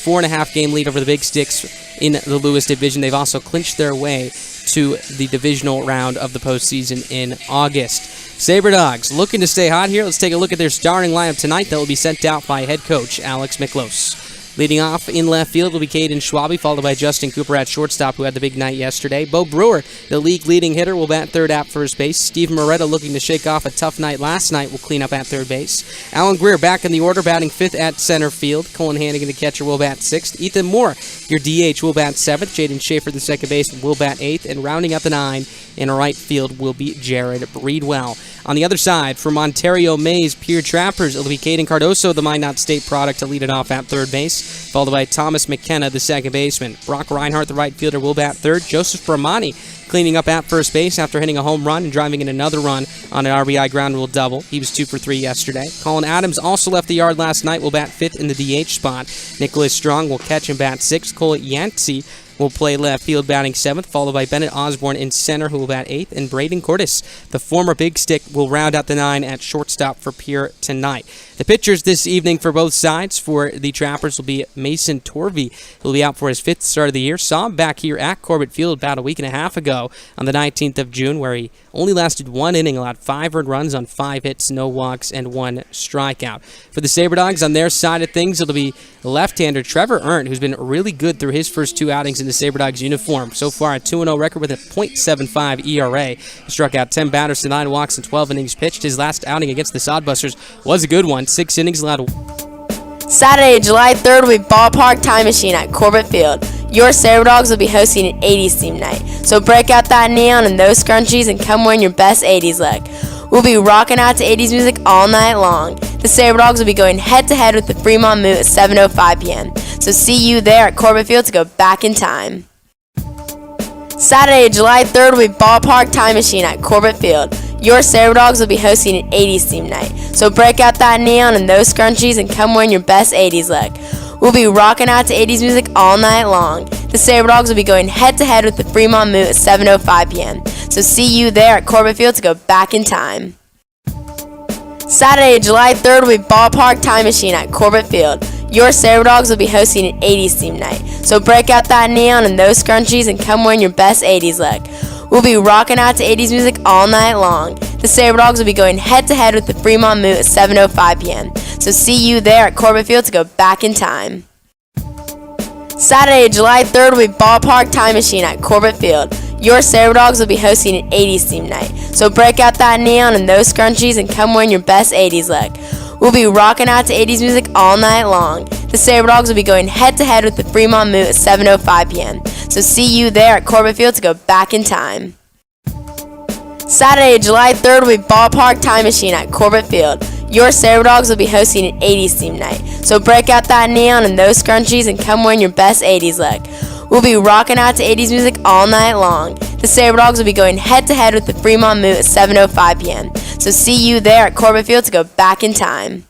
4.5 game lead over the Big Sticks in the Lewis division. They've also clinched their way to the divisional round of the postseason in August. Sabre Dogs looking to stay hot here. Let's take a look at their starting lineup tonight that will be sent out by head coach Alex Miklos. Leading off in left field will be Caden Schwabe, followed by Justin Cooper at shortstop, who had the big night yesterday. Bo Brewer, the league leading hitter, will bat third at first base. Steve Moretta, looking to shake off a tough night last night, will clean up at third base. Alan Greer back in the order, batting fifth at center field. Colin Hannigan, the catcher, will bat sixth. Ethan Moore, your DH, will bat seventh. Jaden Schaefer, the second baseman, will bat eighth. And rounding out the nine in right field will be Jared Breedwell. On the other side, from Ontario Mays Pier Trappers, it'll be Caden Cardoso, the Minot State product, to lead it off at third base, followed by Thomas McKenna, the second baseman. Brock Reinhardt, the right fielder, will bat third. Joseph Bramani cleaning up at first base after hitting a home run and driving in another run on an RBI ground rule double. He was 2 for 3 yesterday. Colin Adams also left the yard last night, will bat fifth in the DH spot. Nicholas Strong will catch and bat sixth. Cole Yancey will play left field, batting seventh, followed by Bennett Osborne in center, who will bat eighth, and Braden Cordes, the former Big Stick, will round out the nine at shortstop for Pierre tonight. The pitchers this evening for both sides for the Trappers will be Mason Torvey, who will be out for his fifth start of the year. Saw him back here at Corbett Field about a week and a half ago on the 19th of June, where he only lasted one inning, allowed 5 earned runs on 5 hits, no walks, and 1 strikeout. For the Sabre Dogs, on their side of things, it'll be left-hander Trevor Ernst, who's been really good through his first 2 outings in the Sabre Dogs uniform. So far, a 2-0 record with a .75 ERA. He struck out 10 batters to 9 walks in 12 innings pitched. His last outing against the Sodbusters was a good one. 6 innings allowed. Saturday, July 3rd will be Ballpark Time Machine at Corbett Field. Your Sabre Dogs will be hosting an 80s theme night. So break out that neon and those scrunchies and come wearing your best 80s look. We'll be rocking out to 80s music all night long. The Sabre Dogs will be going head-to-head with the Fremont Moot at 7:05 p.m. So see you there at Corbett Field to go back in time. Saturday, July 3rd will be Ballpark Time Machine at Corbett Field. Your Sabre Dogs will be hosting an 80s theme night. So break out that neon and those scrunchies and come wearing your best 80s look. We'll be rocking out to 80s music all night long. The Sabre Dogs will be going head-to-head with the Fremont Moot at 7:05 p.m. So see you there at Corbett Field to go back in time. Saturday, July 3rd will be Ballpark Time Machine at Corbett Field. Your Sabre Dogs will be hosting an 80s theme night. So break out that neon and those scrunchies and come wearing your best 80s look. We'll be rocking out to 80s music all night long. The Sabre Dogs will be going head-to-head with the Fremont Moot at 7:05 p.m. So see you there at Corbett Field to go back in time. Saturday, July 3rd will be Ballpark Time Machine at Corbett Field. Your Sabre Dogs will be hosting an 80s theme night. So break out that neon and those scrunchies and come wearing your best 80s look. We'll be rocking out to 80s music all night long. The Sabre Dogs will be going head-to-head with the Fremont Moot at 7:05 p.m. So see you there at Corbett Field to go back in time. Saturday, July 3rd will be Ballpark Time Machine at Corbett Field. Your Sabre Dogs will be hosting an 80s theme night. So break out that neon and those scrunchies and come wearing your best 80s look. We'll be rocking out to 80s music all night long. The Sabre Dogs will be going head-to-head with the Fremont Moot at 7:05 p.m. So see you there at Corbett Field to go back in time.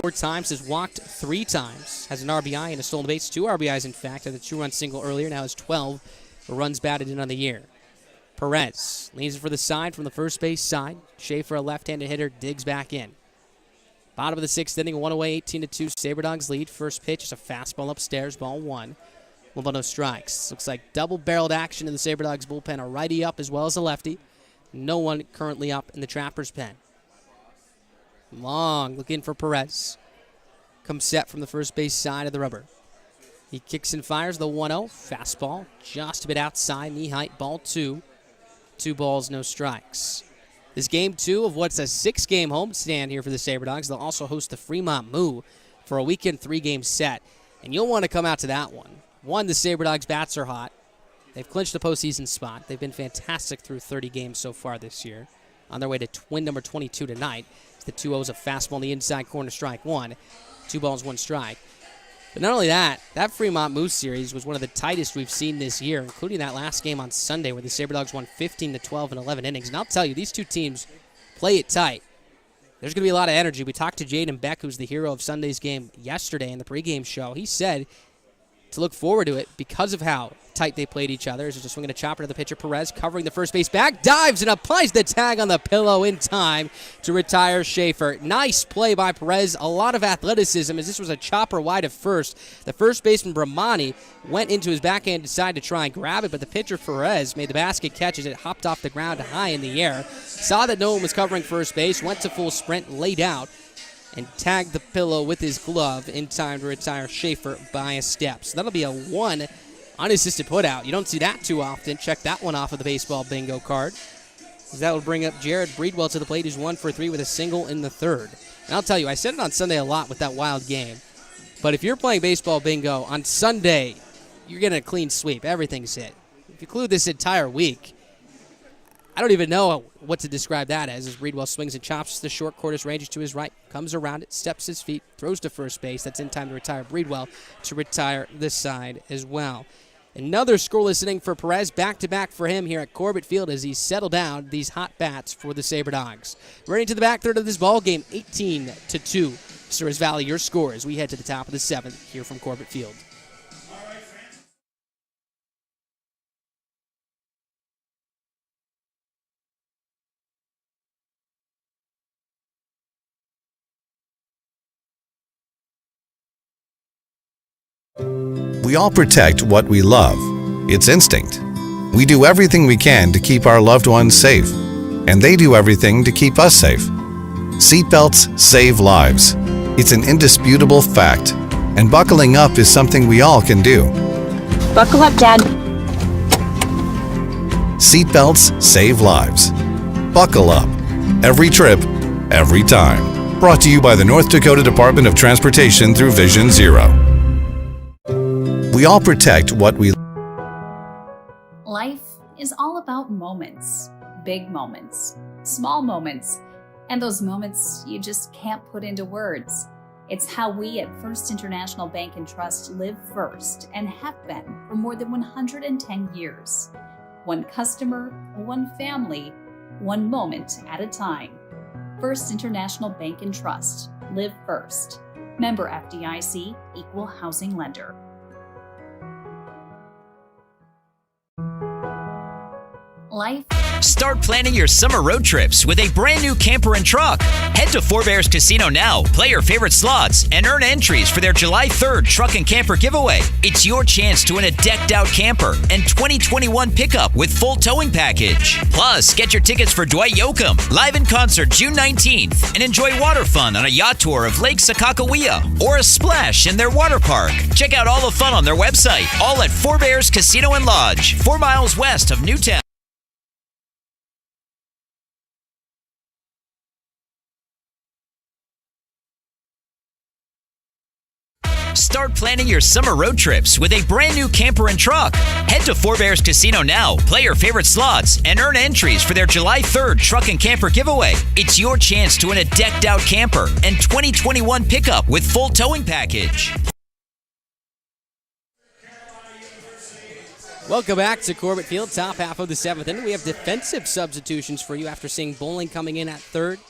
4 times, has walked 3 times, has an RBI and a stolen base, 2 RBIs in fact, had a 2-run single earlier, now has 12 runs batted in on the year. Perez leans it for the side from the first base side. Schaefer, a left-handed hitter, digs back in. Bottom of the 6th inning, 1 away, 18-2. Sabre Dogs lead. First pitch is a fastball upstairs, ball 1. 1-0 strikes. Looks like double-barreled action in the Sabre Dogs bullpen. A righty up as well as a lefty. No one currently up in the Trappers' pen. Long looking for Perez. Comes set from the first base side of the rubber. He kicks and fires the 1-0. Fastball just a bit outside, knee height, ball 2. 2 balls, no strikes. This game 2 of what's a 6-game homestand here for the Sabre Dogs. They'll also host the Fremont Moo for a weekend 3-game set. And you'll want to come out to that one. One, the Sabre Dogs bats are hot. They've clinched the postseason spot. They've been fantastic through 30 games so far this year. On their way to win number 22 tonight. It's the 2-0's a fastball in the inside corner, strike 1. 2 balls, 1 strike. But not only that, that Fremont Moose series was one of the tightest we've seen this year, including that last game on Sunday where the Sabre Dogs won 15-12 in 11 innings. And I'll tell you, these two teams play it tight. There's going to be a lot of energy. We talked to Jaden Beck, who's the hero of Sunday's game yesterday in the pregame show. He said to look forward to it because of how tight they played each other. As just swinging a chopper to the pitcher. Perez covering the first base back, dives and applies the tag on the pillow in time to retire Schaefer. Nice play by Perez. A lot of athleticism as this was a chopper wide of first. The first baseman Bramani went into his backhand, decided to try and grab it, but the pitcher Perez made the basket catch as it hopped off the ground high in the air. Saw that no one was covering first base, went to full sprint, laid out, and tagged the pillow with his glove in time to retire Schaefer by a step. So that'll be a 1 unassisted putout. You don't see that too often. Check that one off of the baseball bingo card. That will bring up Jared Breedwell to the plate, who's 1 for 3 with a single in the 3rd. And I'll tell you, I said it on Sunday a lot with that wild game. But if you're playing baseball bingo, on Sunday, you're getting a clean sweep. Everything's hit. If you include this entire week, I don't even know what to describe that as Breedwell swings and chops to the short quarters, ranges to his right, comes around it, steps his feet, throws to first base. That's in time to retire Breedwell to retire this side as well. Another scoreless inning for Perez, back-to-back for him here at Corbett Field as he settled down these hot bats for the Sabre Dogs. Running to the back third of this ball game, 18-2. Souris Valley, your score as we head to the top of the 7th here from Corbett Field. We all protect what we love. It's instinct. We do everything we can to keep our loved ones safe, and they do everything to keep us safe. Seatbelts save lives. It's an indisputable fact, and buckling up is something we all can do. Buckle up, Dad. Seatbelts save lives. Buckle up. Every trip, every time. Brought to you by the North Dakota Department of Transportation through Vision Zero. We all protect what we love. Life is all about moments, big moments, small moments, and those moments you just can't put into words. It's how we at First International Bank and Trust live first and have been for more than 110 years. One customer, one family, one moment at a time. First International Bank and Trust. Live first. Member FDIC, Equal Housing Lender. Life. Start planning your summer road trips with a brand new camper and truck. Head to Four Bears Casino now, play your favorite slots, and earn entries for their July 3rd truck and camper giveaway. It's your chance to win a decked out camper and 2021 pickup with full towing package. Plus, get your tickets for Dwight Yoakam live in concert June 19th and enjoy water fun on a yacht tour of Lake Sakakawea or a splash in their water park. Check out all the fun on their website, all at Four Bears Casino and Lodge, 4 miles west of Newtown. Start planning your summer road trips with a brand new camper and truck. Head to Four Bears Casino now, play your favorite slots, and earn entries for their July 3rd truck and camper giveaway. It's your chance to win a decked out camper and 2021 pickup with full towing package. Welcome back to Corbett Field, top half of the 7th inning. We have defensive substitutions for you after seeing Bowling coming in at third.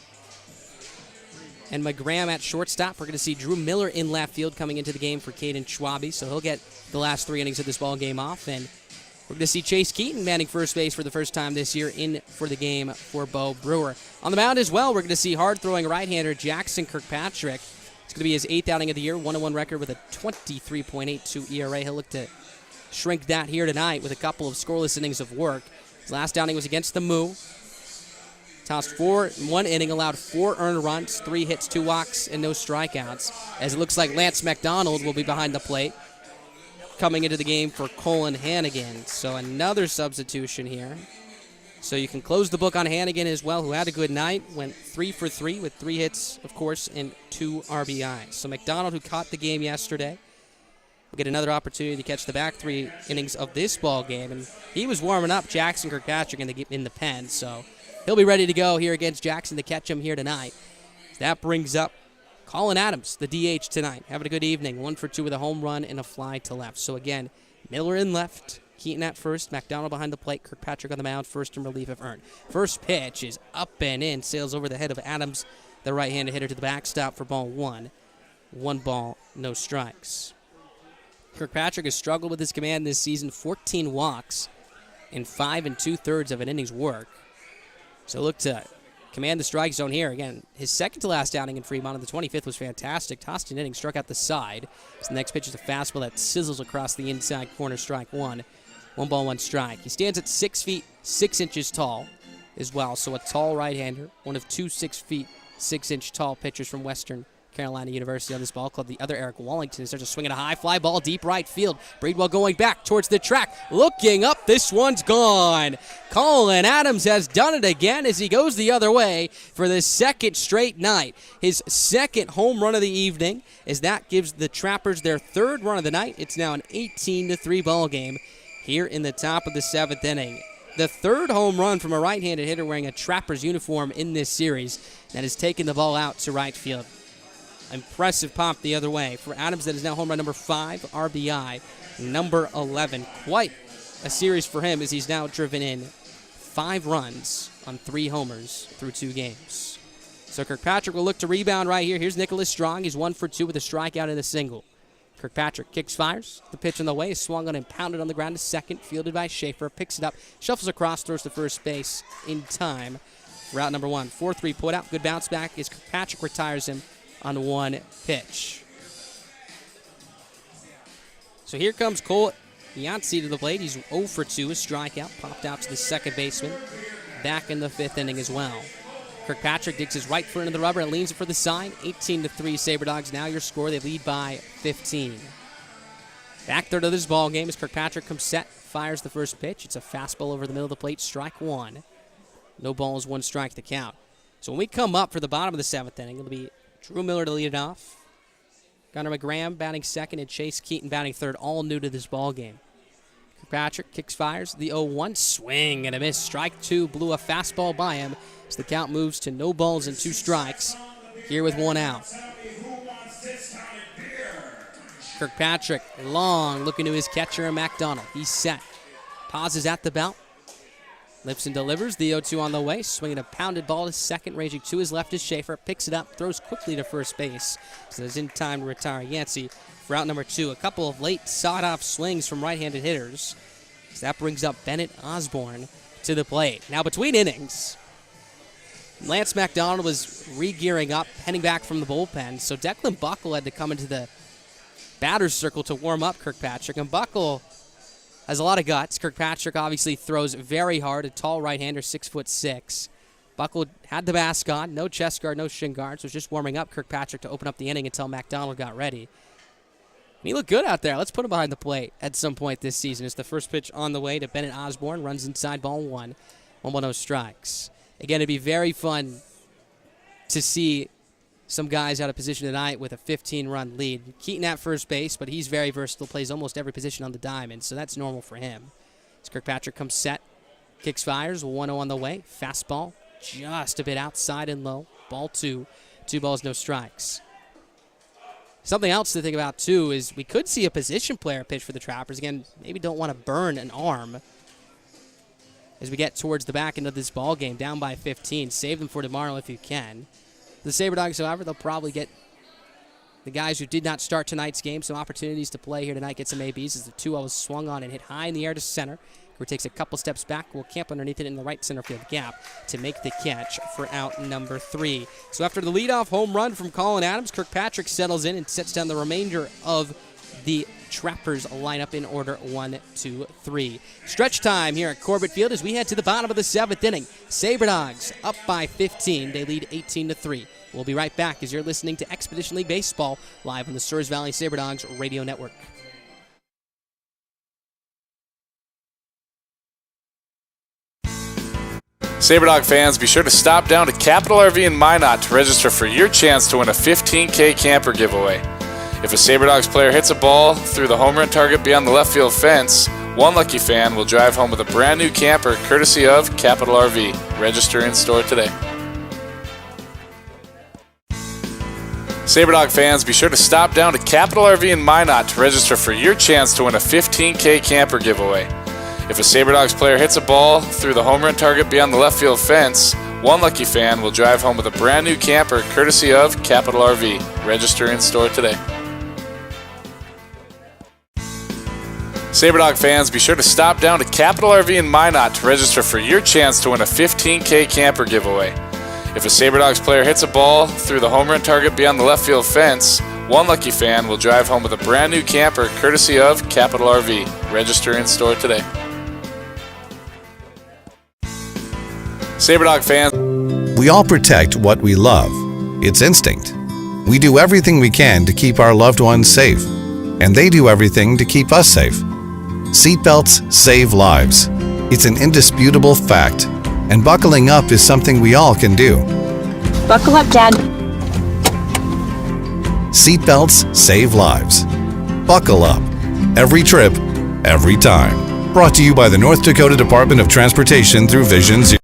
and McGram at shortstop. We're going to see Drew Miller in left field coming into the game for Caden Schwabe, so he'll get the last 3 innings of this ball game off. And we're going to see Chase Keaton manning first base for the first time this year in for the game for Bo Brewer. On the mound as well, we're going to see hard-throwing right-hander Jackson Kirkpatrick. It's going to be his 8th outing of the year, 1-1 record with a 23.82 ERA. He'll look to shrink that here tonight with a couple of scoreless innings of work. His last outing was against the Moo. Tossed 4 in 1 inning, allowed 4 earned runs, 3 hits, 2 walks, and no strikeouts. As it looks like Lance McDonald will be behind the plate, coming into the game for Colin Hannigan. So another substitution here. So you can close the book on Hannigan as well, who had a good night. Went 3 for 3 with 3 hits, of course, and 2 RBIs. So McDonald, who caught the game yesterday, will get another opportunity to catch the back 3 innings of this ball game. And he was warming up Jackson Kirkpatrick in the pen, so he'll be ready to go here against Jackson to catch him here tonight. That brings up Colin Adams, the DH tonight. Having a good evening. 1 for 2 with a home run and a fly to left. So again, Miller in left, Keaton at first, McDonald behind the plate, Kirkpatrick on the mound, first in relief of Earn. First pitch is up and in, sails over the head of Adams, the right-handed hitter, to the backstop for ball 1. 1 ball, no strikes. Kirkpatrick has struggled with his command this season, 14 walks in 5 2/3 of an inning's work. So look to command the strike zone here. Again, his second to last outing in Fremont on the 25th was fantastic. Tossed an inning, struck out the side. So the next pitch is a fastball that sizzles across the inside corner, strike 1. 1 ball, 1 strike. He stands at 6 feet, 6 inches tall as well. So a tall right-hander, one of 2 6 feet, 6 inch tall pitchers from Western Carolina University on this ball club. The other, Eric Wallington, starts to swing at a high fly ball, deep right field. Breedwell going back towards the track, looking up. This one's gone. Colin Adams has done it again as he goes the other way for the second straight night. His second home run of the evening, as that gives the Trappers their 3rd run of the night. It's now an 18-3 ball game here in the top of the 7th inning. The 3rd home run from a right-handed hitter wearing a Trappers uniform in this series that has taken the ball out to right field. Impressive pop the other way for Adams. That is now home run number 5, RBI number 11. Quite a series for him as he's now driven in 5 runs on 3 homers through 2 games. So Kirkpatrick will look to rebound right here. Here's Nicholas Strong. He's 1 for 2 with a strikeout and a single. Kirkpatrick kicks, fires. The pitch on the way is swung on and pounded on the ground to second, fielded by Schaefer. Picks it up, shuffles across, throws to first base in time. Route number 1. 4-3 put out. Good bounce back as Kirkpatrick retires him on 1 pitch. So here comes Cole Yancey to the plate. He's 0 for 2, a strikeout, popped out to the second baseman. Back in the 5th inning as well. Kirkpatrick digs his right foot into the rubber and leans it for the sign. 18-3 Sabre Dogs. Now your score. They lead by 15. Back third of this ball game as Kirkpatrick comes set, fires the first pitch. It's a fastball over the middle of the plate, strike 1. No balls, 1 strike to count. So when we come up for the bottom of the 7th inning, it'll be Drew Miller to lead it off. Gunnar McGram batting second and Chase Keaton batting third, all new to this ball game. Kirkpatrick kicks, fires the 0-1, swing and a miss. Strike 2, blew a fastball by him as the count moves to no balls and 2 strikes here with 1 out. Kirkpatrick long looking to his catcher McDonald. He's set. Pauses at the belt. Lifts and delivers. The 0-2 on the way. Swinging a pounded ball to second. Ranging to his left is Schaefer. Picks it up. Throws quickly to first base. So it's in time to retire Yancey for out number 2. A couple of late sawed-off swings from right-handed hitters. So that brings up Bennett Osborne to the plate. Now between innings, Lance McDonald was re-gearing up, heading back from the bullpen. So Declan Buckle had to come into the batter's circle to warm up Kirkpatrick. And Buckle has a lot of guts. Kirkpatrick obviously throws very hard, a tall right-hander, 6'6". Buckle had the mask on, no chest guard, no shin guards, was just warming up Kirkpatrick to open up the inning until McDonald got ready. And he looked good out there. Let's put him behind the plate at some point this season. It's the first pitch on the way to Bennett Osborne, runs inside, ball 1. 1 no strikes. Again, it'd be very fun to see some guys out of position tonight with a 15-run lead. Keaton at first base, but he's very versatile, plays almost every position on the diamond, so that's normal for him. As Kirkpatrick comes set, kicks, fires, 1-0 on the way. Fastball, just a bit outside and low. Ball 2. 2 balls, no strikes. Something else to think about, too, is we could see a position player pitch for the Trappers. Again, maybe don't want to burn an arm as we get towards the back end of this ball game, down by 15. Save them for tomorrow if you can. The Sabre Dogs, however, they'll probably get the guys who did not start tonight's game some opportunities to play here tonight, get some ABs as the 2-0 was swung on and hit high in the air to center. Who takes a couple steps back, will camp underneath it in the right center field gap to make the catch for out number 3. So after the leadoff home run from Colin Adams, Kirkpatrick settles in and sets down the remainder of the Trappers lineup in order 1, 2, 3. Stretch time here at Corbett Field as we head to the bottom of the 7th inning. Sabre Dogs up by 15. They lead 18-3. We'll be right back as you're listening to Expedition League Baseball live on the Souris Valley Sabre Dogs radio network. Sabre Dog fans, be sure to stop down to Capital RV in Minot to register for your chance to win a $15K camper giveaway. If a Sabre Dogs player hits a ball through the home run target beyond the left field fence, one lucky fan will drive home with a brand new camper courtesy of Capital RV. Register in store today. Sabre Dog fans, be sure to stop down to Capital RV in Minot to register for your chance to win a $15K camper giveaway. If a Sabre Dogs player hits a ball through the home run target beyond the left field fence, one lucky fan will drive home with a brand new camper courtesy of Capital RV. Register in store today. Sabre Dog fans, be sure to stop down to Capital RV in Minot to register for your chance to win a $15K camper giveaway. If a Sabre Dogs player hits a ball through the home run target beyond the left field fence, one lucky fan will drive home with a brand new camper courtesy of Capital RV. Register in store today. Sabre Dog fans, We all protect what we love. It's instinct. We do everything we can to keep our loved ones safe, and they do everything to keep us safe. Seatbelts save lives. It's an indisputable fact, and buckling up is something we all can do. Buckle up, Dad. Seatbelts save lives. Buckle up. Every trip, every time. Brought to you by the North Dakota Department of Transportation through Vision Zero.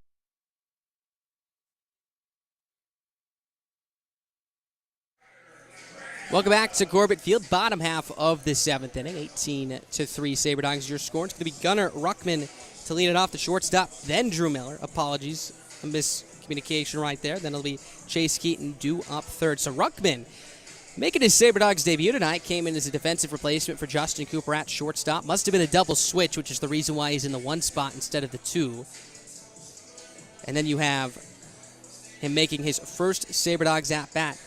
Welcome back to Corbett Field, bottom half of the 7th inning. 18-3 Sabre Dogs your score. It's going to be Gunnar Ruckman to lead it off, the shortstop, then Drew Miller. Apologies, a miscommunication right there. Then it'll be Chase Keaton due up third. So Ruckman, making his Sabre Dogs debut tonight, came in as a defensive replacement for Justin Cooper at shortstop. Must have been a double switch, which is the reason why he's in the 1 spot instead of the 2. And then you have him making his first Sabre Dogs at-bat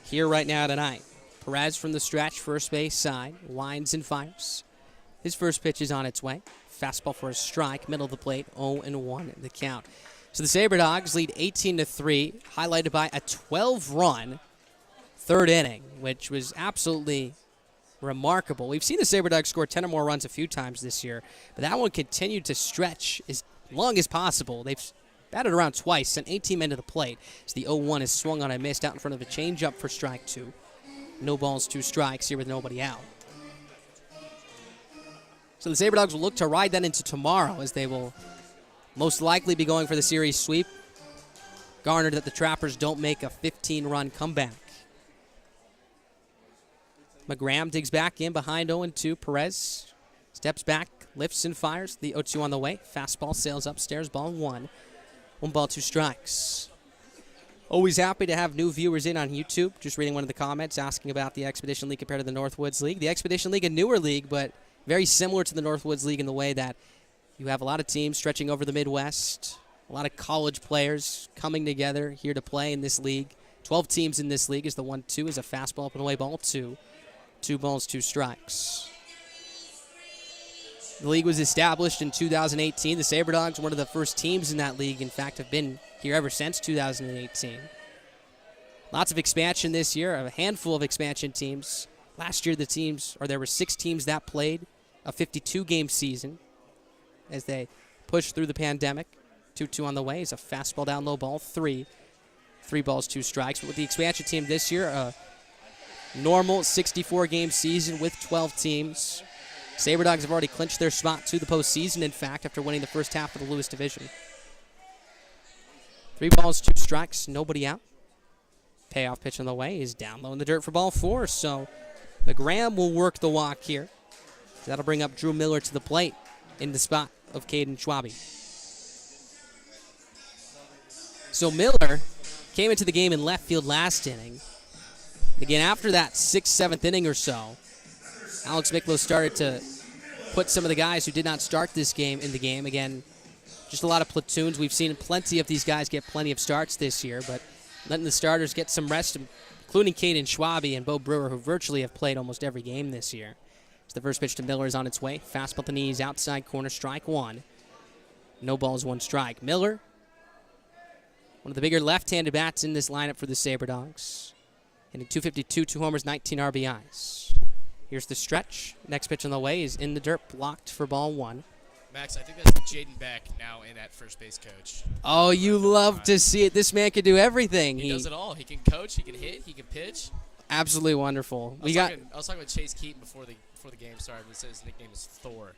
here right now tonight. Perez from the stretch, first base side, winds and fires. His first pitch is on its way. Fastball for a strike, middle of the plate, 0-1 the count. So the Sabre Dogs lead 18-3, highlighted by a 12-run third inning, which was absolutely remarkable. We've seen the Sabre Dogs score 10 or more runs a few times this year, but that one continued to stretch as long as possible. They've batted around twice, sent 18 men to the plate. So the 0-1 is swung on and missed out in front of a changeup for strike 2. No balls, 2 strikes here with nobody out. So the Sabre Dogs will look to ride that into tomorrow as they will most likely be going for the series sweep, garnered that the Trappers don't make a 15-run comeback. McGram digs back in behind 0-2. Perez steps back, lifts and fires. The 0-2 on the way. Fastball sails upstairs, ball 1. 1 ball, 2 strikes. Always happy to have new viewers in on YouTube. Just reading one of the comments asking about the Expedition League compared to the Northwoods League. The Expedition League, a newer league, but very similar to the Northwoods League in the way that you have a lot of teams stretching over the Midwest, a lot of college players coming together here to play in this league. 12 teams in this league as the 1-2 is a fastball up and away ball 2. 2 balls, 2 strikes. The league was established in 2018. The Sabre Dogs, one of the first teams in that league, in fact, have been here ever since 2018. Lots of expansion this year, a handful of expansion teams. Last year, there were 6 teams that played a 52-game season as they pushed through the pandemic. 2-2 on the way is a fastball down low ball 3. 3 balls, 2 strikes. But with the expansion team this year, a normal 64-game season with 12 teams. Sabre Dogs have already clinched their spot to the postseason, in fact, after winning the first half of the Lewis Division. 3 balls, 2 strikes, nobody out. Payoff pitch on the way is down low in the dirt for ball 4, so McGram will work the walk here. That'll bring up Drew Miller to the plate in the spot of Caden Schwabe. So Miller came into the game in left field last inning. Again, after that 6th, 7th inning or so, Alex Miklos started to put some of the guys who did not start this game in the game. Again, just a lot of platoons. We've seen plenty of these guys get plenty of starts this year, but letting the starters get some rest, including Caden Schwabe and Bo Brewer, who virtually have played almost every game this year. So the first pitch to Miller is on its way. Fastball at the knees, outside corner, strike one. No balls, one strike. Miller, one of the bigger left-handed bats in this lineup for the Sabre Dogs. Hitting .252, 2 homers, 19 RBIs. Here's the stretch. Next pitch on the way is in the dirt, blocked for ball one. Max, I think that's Jaden Beck now in at first base coach. Oh, you love to see it. This man can do everything. He does it all. He can coach, he can hit, he can pitch. Absolutely wonderful. I was talking with Chase Keaton before the game started. He said his nickname is Thor.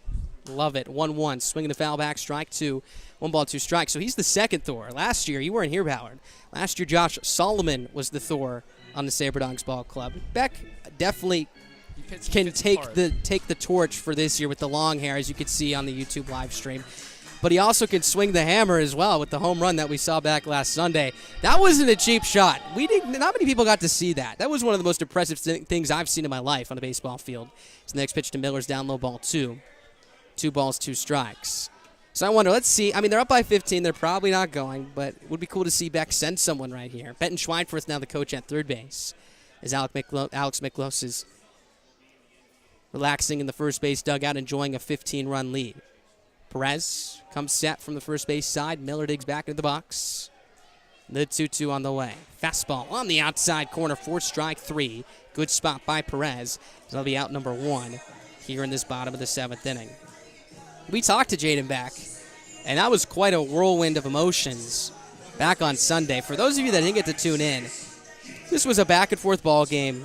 Love it. 1-1. Swinging the foul back. Strike two. 1 ball, 2 strikes. So he's the second Thor. Last year, you weren't here, Ballard. Last year, Josh Solomon was the Thor on the Sabre Dogs Ball Club. Beck definitely can take the torch for this year with the long hair, as you can see on the YouTube live stream. But he also can swing the hammer as well with the home run that we saw back last Sunday. That wasn't a cheap shot. Not many people got to see that. That was one of the most impressive things I've seen in my life on a baseball field. So the next pitch to Miller's down low, ball 2. 2 balls, 2 strikes. So I wonder, let's see. I mean, they're up by 15. They're probably not going, but it would be cool to see Beck send someone right here. Benton Schweinfurth now the coach at third base, as Alex Miklos is relaxing in the first base dugout, enjoying a 15-run lead. Perez comes set from the first base side. Miller digs back into the box. The 2-2 on the way. Fastball on the outside corner, 4 strike 3. Good spot by Perez. That'll be out number 1 here in this bottom of the 7th inning. We talked to Jaden Beck, and that was quite a whirlwind of emotions back on Sunday. For those of you that didn't get to tune in, this was a back-and-forth ball game,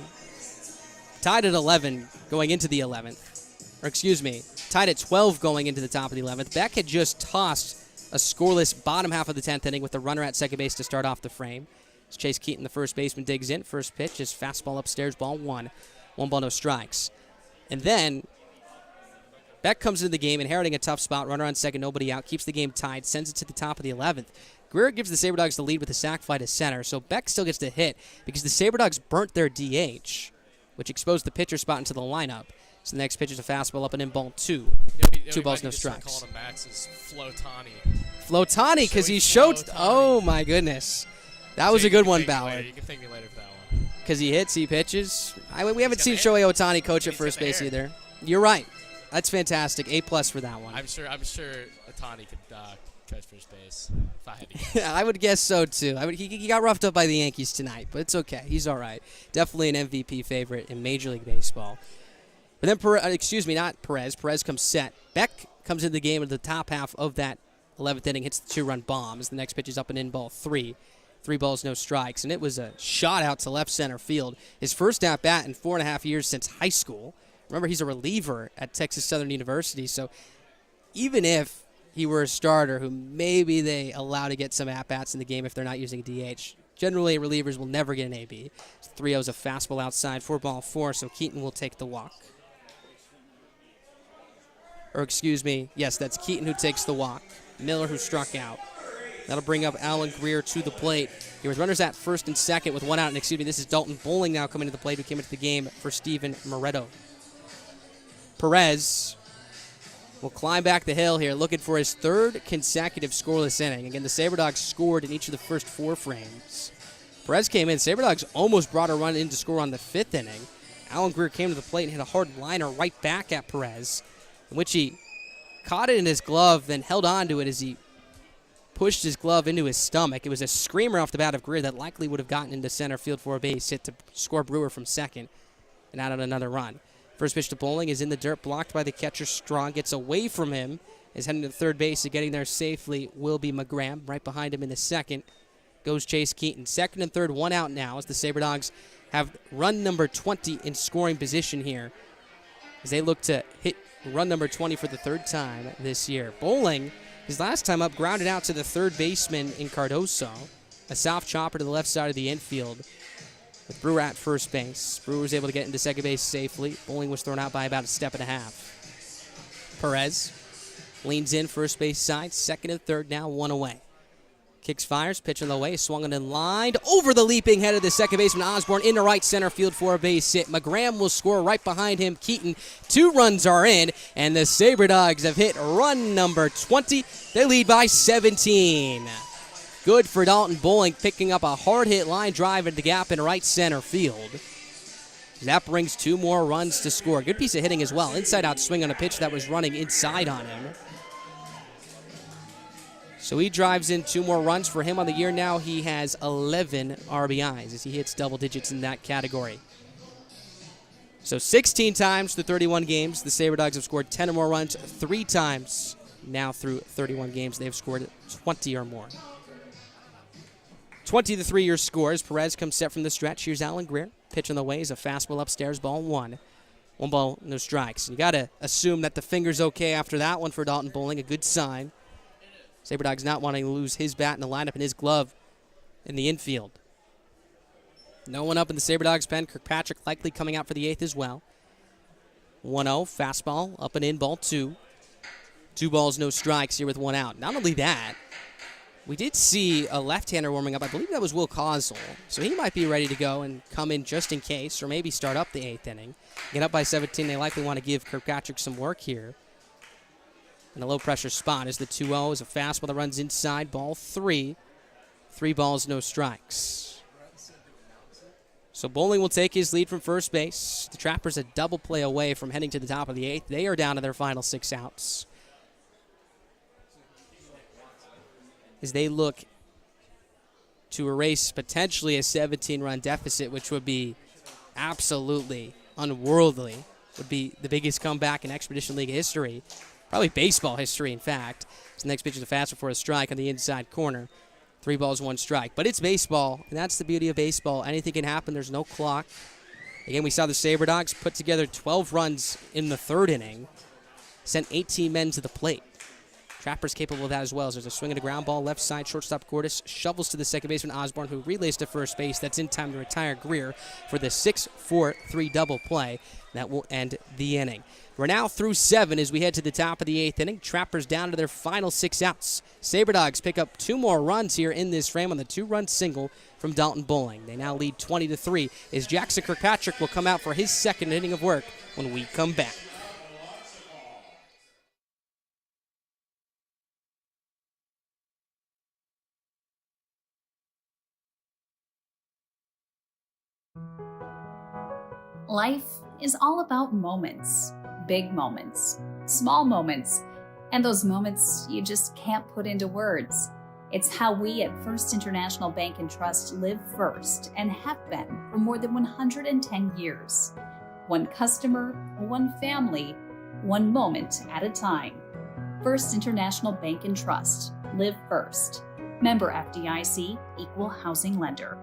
tied at 11 going into the 11th. Or excuse me, tied at 12 going into the top of the 11th. Beck had just tossed a scoreless bottom half of the 10th inning with a runner at second base to start off the frame. As Chase Keaton, the first baseman, digs in. First pitch is fastball upstairs, ball 1. 1 ball, no strikes. And then Beck comes into the game, inheriting a tough spot. Runner on second, nobody out. Keeps the game tied, sends it to the top of the 11th. Greer gives the Sabre Dogs the lead with a sac fly to center, so Beck still gets the hit because the Sabre Dogs burnt their DH, which exposed the pitcher spot into the lineup. So the next pitch is a fastball up and in, ball 2. 2 balls, no strikes. Calling him Max is Flotani. Flotani, because he showed. Oh my goodness, that was a good one, Ballard. You can thank me later for that one. Because he hits, he pitches. We haven't seen Shohei Ohtani coach at first base either. You're right. That's fantastic. A+ for that one. I'm sure Ohtani could coach first base if I had to guess. I would guess so too. He got roughed up by the Yankees tonight, but it's okay. He's all right. Definitely an MVP favorite in Major League Baseball. But then, not Perez. Perez comes set. Beck comes into the game at the top half of that 11th inning, hits the 2-run bomb as the next pitch is up and in, ball 3. 3 balls, no strikes, and it was a shot out to left center field. His first at-bat in 4.5 years since high school. Remember, he's a reliever at Texas Southern University, so even if he were a starter who maybe they allow to get some at-bats in the game if they're not using a DH, generally relievers will never get an AB. 3-0 is a fastball outside, 4 ball 4, so Keaton will take the walk. Or excuse me, yes, that's Keaton who takes the walk. Miller who struck out. That'll bring up Alan Greer to the plate. He was runners at first and second with 1 out, and this is Dalton Bowling now coming to the plate, who came into the game for Steven Moretto. Perez will climb back the hill here, looking for his 3rd consecutive scoreless inning. Again, the Sabre Dogs scored in each of the first 4 frames. Perez came in. Sabre Dogs almost brought a run in to score on the 5th inning. Alan Greer came to the plate and hit a hard liner right back at Perez, in which he caught it in his glove, then held on to it as he pushed his glove into his stomach. It was a screamer off the bat of Greer that likely would have gotten into center field for a base hit to score Brewer from second and out on another run. First pitch to Bowling is in the dirt, blocked by the catcher. Strong gets away from him, is heading to third base, and getting there safely will be McGram. Right behind him in the second goes Chase Keaton. Second and third, 1 out now as the Sabre Dogs have run number 20 in scoring position here as they look to hit run number 20 for the 3rd time this year. Bowling, his last time up, grounded out to the third baseman in Cardoso. A soft chopper to the left side of the infield with Brewer at first base. Brewer was able to get into second base safely. Bowling was thrown out by about a step and a half. Perez leans in first base side. Second and third now, 1 away. Kicks, fires, pitch in the way, swung and in line. Over the leaping head of the second baseman Osborne into right center field for a base hit. McGram will score right behind him. Keaton, 2 runs are in, and the Sabre Dogs have hit run number 20. They lead by 17. Good for Dalton Bowling, picking up a hard hit line drive at the gap in right center field. That brings 2 more runs to score. Good piece of hitting as well. Inside out swing on a pitch that was running inside on him. So he drives in 2 more runs. For him on the year now, he has 11 RBIs as he hits double digits in that category. So 16 times through 31 games, the Sabre Dogs have scored 10 or more runs. 3 times now through 31 games, they've scored 20 or more. 20-3 your scores. Perez comes set from the stretch. Here's Alan Greer. Pitch on the way is a fastball upstairs, ball 1. 1 ball, no strikes. You got to assume that the finger's okay after that one for Dalton Bowling, a good sign. Sabre Dogs not wanting to lose his bat in the lineup and his glove in the infield. No one up in the Sabre Dogs pen. Kirkpatrick likely coming out for the 8th as well. 1-0, fastball, up and in, ball 2. 2 balls, no strikes here with 1 out. Not only that, we did see a left-hander warming up. I believe that was Will Cosell. So he might be ready to go and come in just in case, or maybe start up the 8th inning. Get up by 17. They likely want to give Kirkpatrick some work here. In a low-pressure spot is the 2-0, is a fastball that runs inside, ball 3. 3 balls, no strikes. So Bowling will take his lead from first base. The Trappers a double play away from heading to the top of the 8th. They are down to their final 6 outs, as they look to erase potentially a 17-run deficit, which would be absolutely unworldly. Would be the biggest comeback in Expedition League history. Probably baseball history, in fact. So the next pitch is a fastball for a strike on the inside corner. 3 balls, 1 strike. But it's baseball, and that's the beauty of baseball. Anything can happen. There's no clock. Again, we saw the Sabre Dogs put together 12 runs in the 3rd inning, sent 18 men to the plate. Trappers capable of that as well. So there's a swing and a ground ball left side. Shortstop Cordes shovels to the second baseman Osborne, who relays to first base. That's in time to retire Greer for the 6-4-3 double play. That will end the inning. We're now through 7 as we head to the top of the 8th inning. Trappers down to their final 6 outs. Sabre Dogs pick up 2 more runs here in this frame on the 2-run single from Dalton Bowling. They now lead 20-3 as Jackson Kirkpatrick will come out for his 2nd inning of work when we come back. Life is all about moments. Big moments, small moments, and those moments you just can't put into words. It's how we at First International Bank and Trust live first and have been for more than 110 years. One customer, one family, one moment at a time. First International Bank and Trust. Live first. Member FDIC, Equal Housing Lender.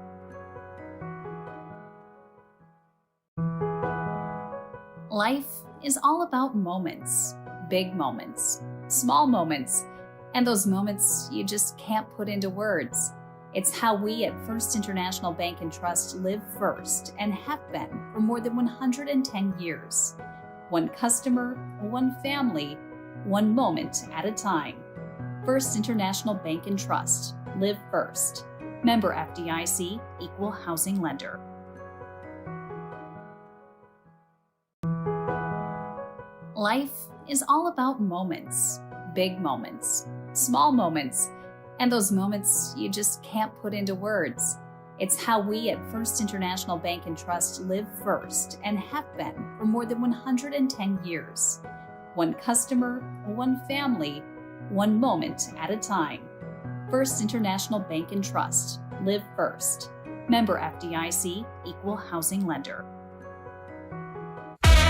Life is all about moments. Big moments, small moments, and those moments you just can't put into words. It's how we at First International Bank and Trust live first and have been for more than 110 years. One customer, one family, one moment at a time. First International Bank and Trust. Live first. Member FDIC, Equal Housing Lender. Life is all about moments. Big moments, small moments, and those moments you just can't put into words. It's how we at First International Bank and Trust live first and have been for more than 110 years. One customer, one family, one moment at a time. First International Bank and Trust. Live first. Member FDIC, Equal Housing Lender.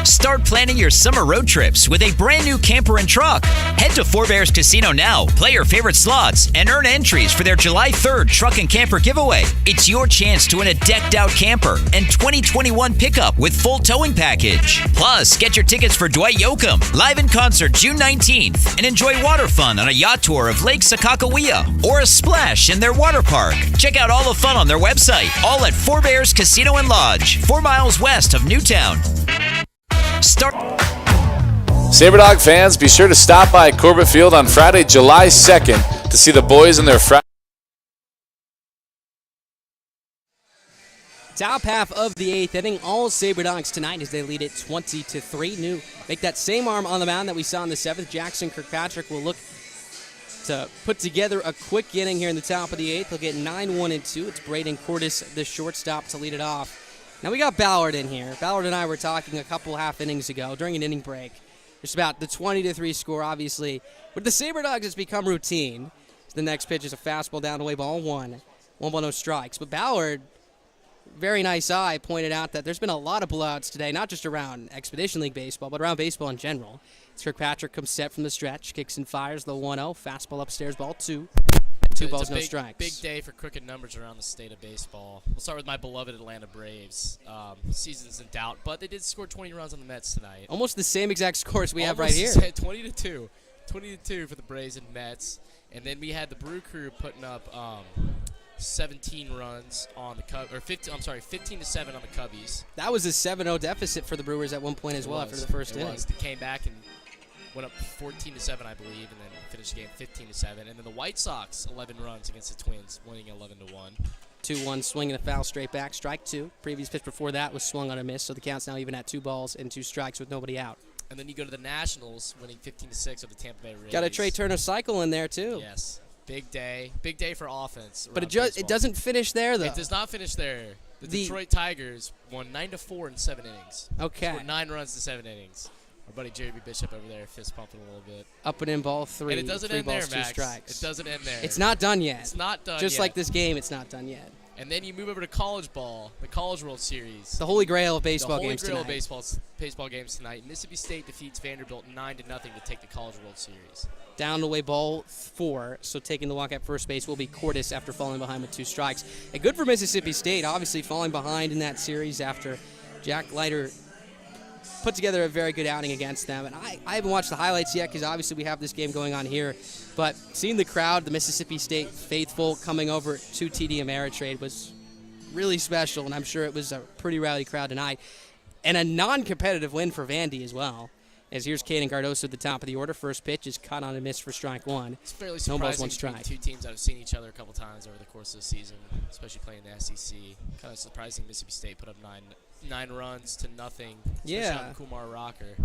Start planning your summer road trips with a brand new camper and truck. Head to Four Bears Casino now, play your favorite slots, and earn entries for their July 3rd truck and camper giveaway. It's your chance to win a decked out camper and 2021 pickup with full towing package. Plus, get your tickets for Dwight Yoakam live in concert June 19th and enjoy water fun on a yacht tour of Lake Sakakawea or a splash in their water park. Check out all the fun on their website, all at Four Bears Casino and Lodge, 4 miles west of Newtown. Sabre Dog fans, be sure to stop by Corbett Field on Friday, July 2nd to see the boys in their Friday Top half of the 8th inning, all Sabre Dogs tonight as they lead it 20-3. Make that same arm on the mound that we saw in the 7th. Jackson Kirkpatrick will look to put together a quick inning here in the top of the 8th. They'll get 9-1-2. It's Braden Cordes, the shortstop, to lead it off. Now we got Ballard in here. Ballard and I were talking a couple half innings ago during an inning break. It's about the 20-3 score, obviously. With the Sabre Dogs, it's become routine. The next pitch is a fastball down away, ball 1. 1-1, no strikes. But Ballard, very nice eye, pointed out that there's been a lot of blowouts today, not just around Expedition League baseball, but around baseball in general. Kirkpatrick comes set from the stretch, kicks and fires the 1-0, fastball upstairs, ball 2. Two balls, no strikes. Big day for crooked numbers around the state of baseball. We'll start with my beloved Atlanta Braves. Season's in doubt, but they did score 20 runs on the Mets tonight. Almost the same exact scores we have right here. 20-2. 20-2 for the Braves and Mets. And then we had the Brew Crew putting up 17 runs on the Cubs, or 15 to 7 on the Cubbies. That was a 7-0 deficit for the Brewers at one point as well after the first inning. They came back and went up 14-7, I believe, and then finished the game 15-7. And then the White Sox 11 runs against the Twins, winning 11-1. 2-1, swing and a foul straight back, strike 2. Previous pitch before that was swung on a miss, so the count's now even at 2 balls and 2 strikes with nobody out. And then you go to the Nationals, winning 15-6 over the Tampa Bay Rays. Got a Trey Turner cycle in there too. Yes, big day for offense. But it doesn't finish there though. It does not finish there. The Detroit Tigers won 9-4 in 7 innings. Okay. Scored 9 runs to 7 innings. Our buddy Jerry B. Bishop over there fist pumping a little bit. Up and in, ball 3. And it doesn't 3 end balls, there, Max. 2 strikes. It doesn't end there. It's not done yet. It's not done Just yet. like this game, it's not done yet. And then you move over to college ball, the College World Series. The Holy Grail of baseball games tonight. The Holy Grail of baseball games tonight. Mississippi State defeats Vanderbilt 9-0 to take the College World Series. Down the way, ball 4. So taking the walk at first base will be Cordes after falling behind with 2 strikes. And good for Mississippi State, obviously falling behind in that series after Jack Leiter put together a very good outing against them. And I haven't watched the highlights yet because obviously we have this game going on here. But seeing the crowd, the Mississippi State faithful coming over to TD Ameritrade was really special, and I'm sure it was a pretty rowdy crowd tonight. And a non-competitive win for Vandy as well. As here's Caden Cardoso at the top of the order. First pitch is caught on a miss for strike 1. It's fairly No balls, surprising 1 strike. Two teams that have seen each other a couple times over the course of the season, especially playing the SEC. Kind of surprising Mississippi State put up 9 runs to nothing. Yeah. On Kumar Rocker.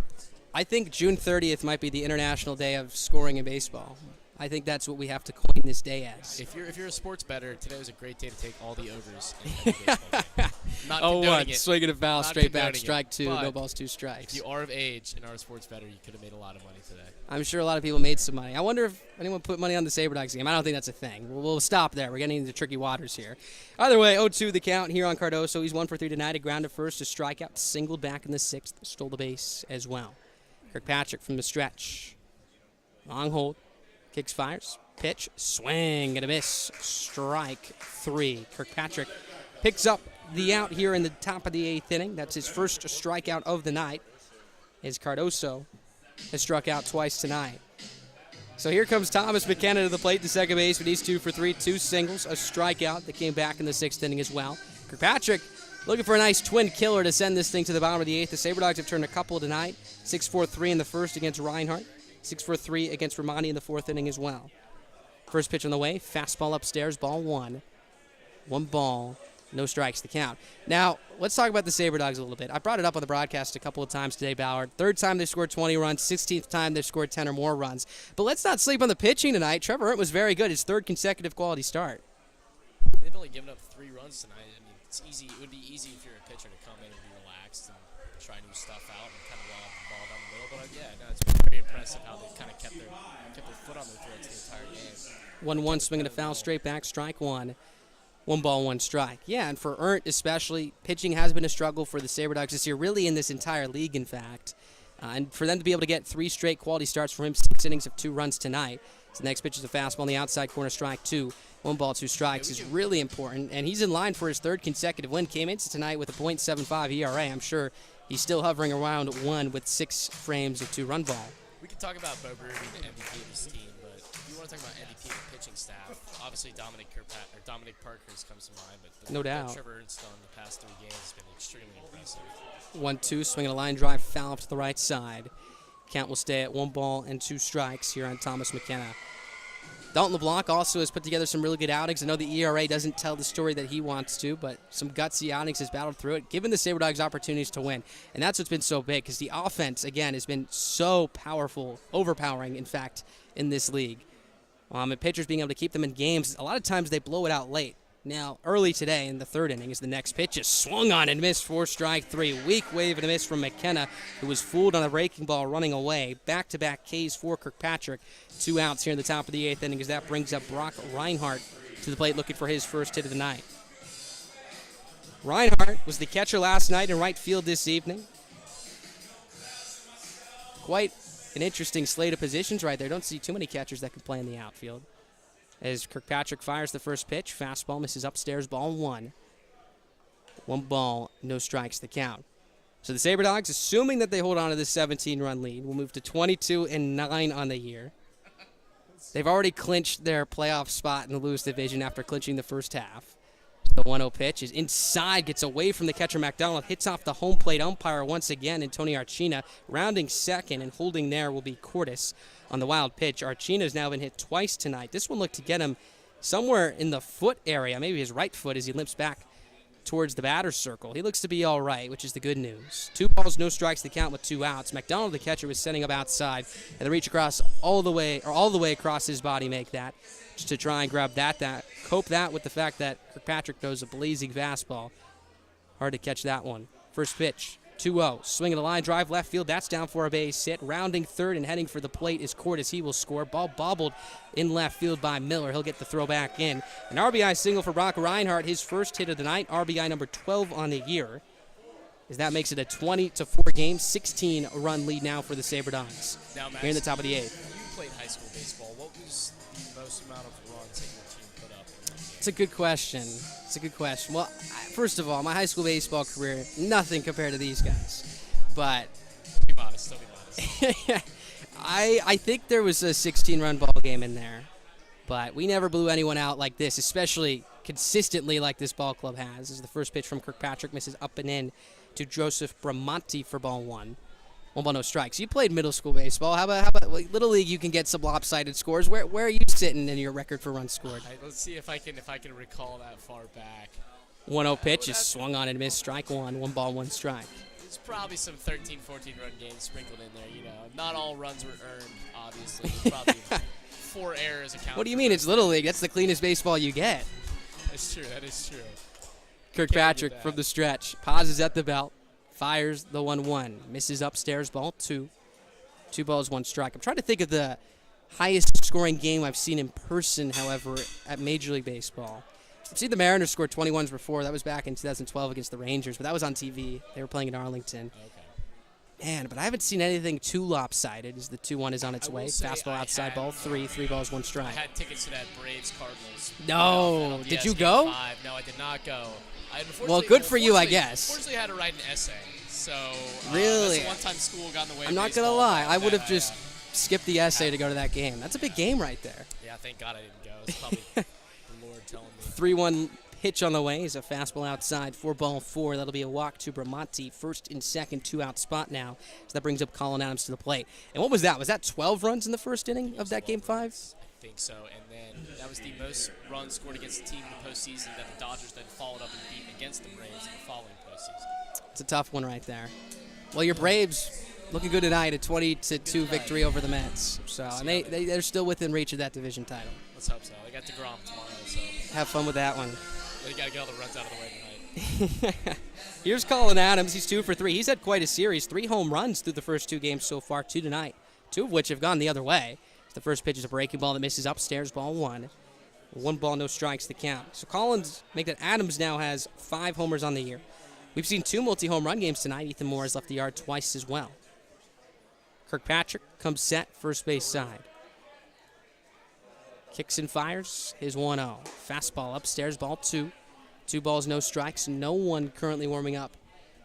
I think June 30th might be the International Day of Scoring in Baseball. I think that's what we have to coin this day as. If you're a sports bettor, today was a great day to take all the overs in the baseball game. Not Oh, condoning what? it. Swinging a foul, Not straight back, condoning strike it. 2, But no balls, 2 strikes. If you are of age and are a sports bettor, you could have made a lot of money today. I'm sure a lot of people made some money. I wonder if anyone put money on the Sabre Dogs game. I don't think that's a thing. We'll stop there. We're getting into tricky waters here. Either way, 0-2 the count here on Cardoso. He's 1 for 3 tonight. A ground to first, a strikeout, singled back in the 6th, stole the base as well. Kirkpatrick from the stretch. Long hold. Kicks, fires. Pitch, swing, and a miss. Strike 3. Kirkpatrick picks up the out here in the top of the 8th inning. That's his first strikeout of the night, as Cardoso has struck out twice tonight. So here comes Thomas McKenna to the plate to second base, but he's 2 for 3. 2 singles, a strikeout that came back in the 6th inning as well. Kirkpatrick looking for a nice twin killer to send this thing to the bottom of the 8th. The Sabre Dogs have turned a couple tonight. 6-4-3 in the first against Reinhardt. 6-4-3 against Romani in the 4th inning as well. First pitch on the way, fastball upstairs, ball 1. 1 ball, no strikes to count. Now, let's talk about the Sabre Dogs a little bit. I brought it up on the broadcast a couple of times today, Ballard. 3rd time they've scored 20 runs, 16th time they've scored 10 or more runs. But let's not sleep on the pitching tonight. Trevor Ernst was very good, his 3rd consecutive quality start. They've only given up 3 runs tonight. I mean, it's easy. It would be easy if you're a pitcher to come in and be relaxed and try new stuff out and kind of roll up the ball down the middle. But yeah, no, it's been very impressive how they've kind of kept their foot on their throats the entire game. 1-1, swinging a foul, straight back, strike 1. 1 ball, 1 strike. Yeah, and for Ernst especially, pitching has been a struggle for the Sabre Dogs this year, really in this entire league, in fact. And for them to be able to get 3 straight quality starts from him, 6 innings of 2 runs tonight. So the next pitch is a fastball on the outside corner, strike 2. 1 ball, 2 strikes is really important. And he's in line for his 3rd consecutive win. Came into tonight with a .75 ERA. I'm sure he's still hovering around 1 with 6 frames of 2-run ball. We can talk about Bo Brewer being the MVP of his team, but if you want to talk about MVP of the pitching staff, obviously Dominic Parkhurst comes to mind, but no doubt. Trevor Ernst done the past 3 games has been extremely impressive. 1-2, swinging a line drive, foul up to the right side. Count will stay at 1 ball and 2 strikes here on Thomas McKenna. Dalton LeBlanc also has put together some really good outings. I know the ERA doesn't tell the story that he wants to, but some gutsy outings, has battled through it, given the Sabre Dogs opportunities to win. And that's what's been so big, because the offense, again, has been so powerful, overpowering, in fact, in this league. And pitchers being able to keep them in games, a lot of times they blow it out late. Now, early today in the third inning is the next pitch. Just swung on and missed for strike three. Weak wave and a miss from McKenna, who was fooled on a breaking ball running away. Back-to-back Ks for Kirkpatrick. 2 outs here in the top of the 8th inning, as that brings up Brock Reinhardt to the plate looking for his first hit of the night. Reinhardt was the catcher last night in right field this evening. Quite an interesting slate of positions right there. Don't see too many catchers that can play in the outfield. As Kirkpatrick fires the first pitch, fastball misses upstairs, ball 1. 1 ball, no strikes, the count. So the Sabre Dogs, assuming that they hold on to this 17-run lead, will move to 22-9 on the year. They've already clinched their playoff spot in the Lewis division after clinching the first half. The 1-0 pitch is inside, gets away from the catcher McDonald, hits off the home plate umpire once again, and Tony Archina rounding second, and holding there will be Cordes on the wild pitch. Archina's now been hit twice tonight. This one looked to get him somewhere in the foot area, maybe his right foot, as he limps back towards the batter's circle. He looks to be all right, which is the good news. 2 balls, no strikes, the count with 2 outs. McDonald, the catcher, was setting up outside, and the reach across all the way across his body, make that, just to try and grab that, cope that with the fact that Kirkpatrick throws a blazing fastball. Hard to catch that one. First pitch, 2-0. Swinging a line drive left field. That's down for a base hit. Rounding third and heading for the plate is Cordes. He will score. Ball bobbled in left field by Miller. He'll get the throw back in. An RBI single for Brock Reinhardt, his first hit of the night. RBI number 12 on the year, as that makes it a 20-4 game, 16-run lead now for the Sabre Dogs. Now, Max, here in the top of the 8th. You played high school baseball. What was the most amount of runs that your team put up? It's a good question. Well, first of all, my high school baseball career, nothing compared to these guys. But Be modest. I think there was a 16-run ball game in there. But we never blew anyone out like this, especially consistently like this ball club has. This is the first pitch from Kirkpatrick, misses up and in to Joseph Bramonti for ball 1. 1 ball, no strikes. You played middle school baseball. How about Little League? You can get some lopsided scores. Where are you sitting in your record for runs scored? Let's see if I can recall that far back. 1-0 pitch is swung on and missed. Strike 1. 1 ball, 1 strike. There's probably some 13, 14-run games sprinkled in there. You know, not all runs were earned. Obviously, there's probably 4 errors accounted. What do you mean? It's Little League. That's the cleanest baseball you get. That's true. That is true. Kirkpatrick from the stretch pauses at the belt. Fires the 1-1. Misses upstairs, ball 2. 2 balls, 1 strike. I'm trying to think of the highest scoring game I've seen in person, however, at Major League Baseball. I've seen the Mariners score 21s before. That was back in 2012 against the Rangers, but that was on TV. They were playing in Arlington. Okay. Man, but I haven't seen anything too lopsided as the 2-1 is on its way. Fastball outside, ball 3. 3 balls, 1 strike. I had tickets to that Braves-Cardinals. No. Did you go? Game 5. No, I did not go. Well, good for you, I guess. Unfortunately, I had to write an essay. So, really? that's the one-time school got in the way. I'm not going to lie. I would have just skipped the essay to go to that game. That's a big game right there. Yeah, thank God I didn't go. It's probably the Lord telling me. 3-1 pitch on the way is a fastball outside. 4 ball 4. That'll be a walk to Bramonti. First and second, 2-out spot now. So that brings up Colin Adams to the plate. And what was that? Was that 12 runs in the first inning of that game 5? I think so. And then that was the most runs scored against a team in the postseason that the Dodgers then followed up and beat against the Braves in the following postseason. It's a tough one right there. Well, your Braves looking good tonight, a 20-2 victory over the Mets. So, and they're still within reach of that division title. Let's hope so. They got DeGrom tomorrow, so have fun with that one. They got to get all the runs out of the way tonight. Here's Colin Adams. He's 2 for 3. He's had quite a series. 3 home runs through the first 2 games so far, 2 tonight, 2 of which have gone the other way. The first pitch is a breaking ball that misses upstairs, ball 1. 1 ball, no strikes, the count. So Collins, make that Adams now has 5 homers on the year. We've seen 2 multi-home run games tonight. Ethan Moore has left the yard twice as well. Kirkpatrick comes set, first base side. Kicks and fires his 1-0. Fastball upstairs, ball 2. 2 balls, no strikes. No one currently warming up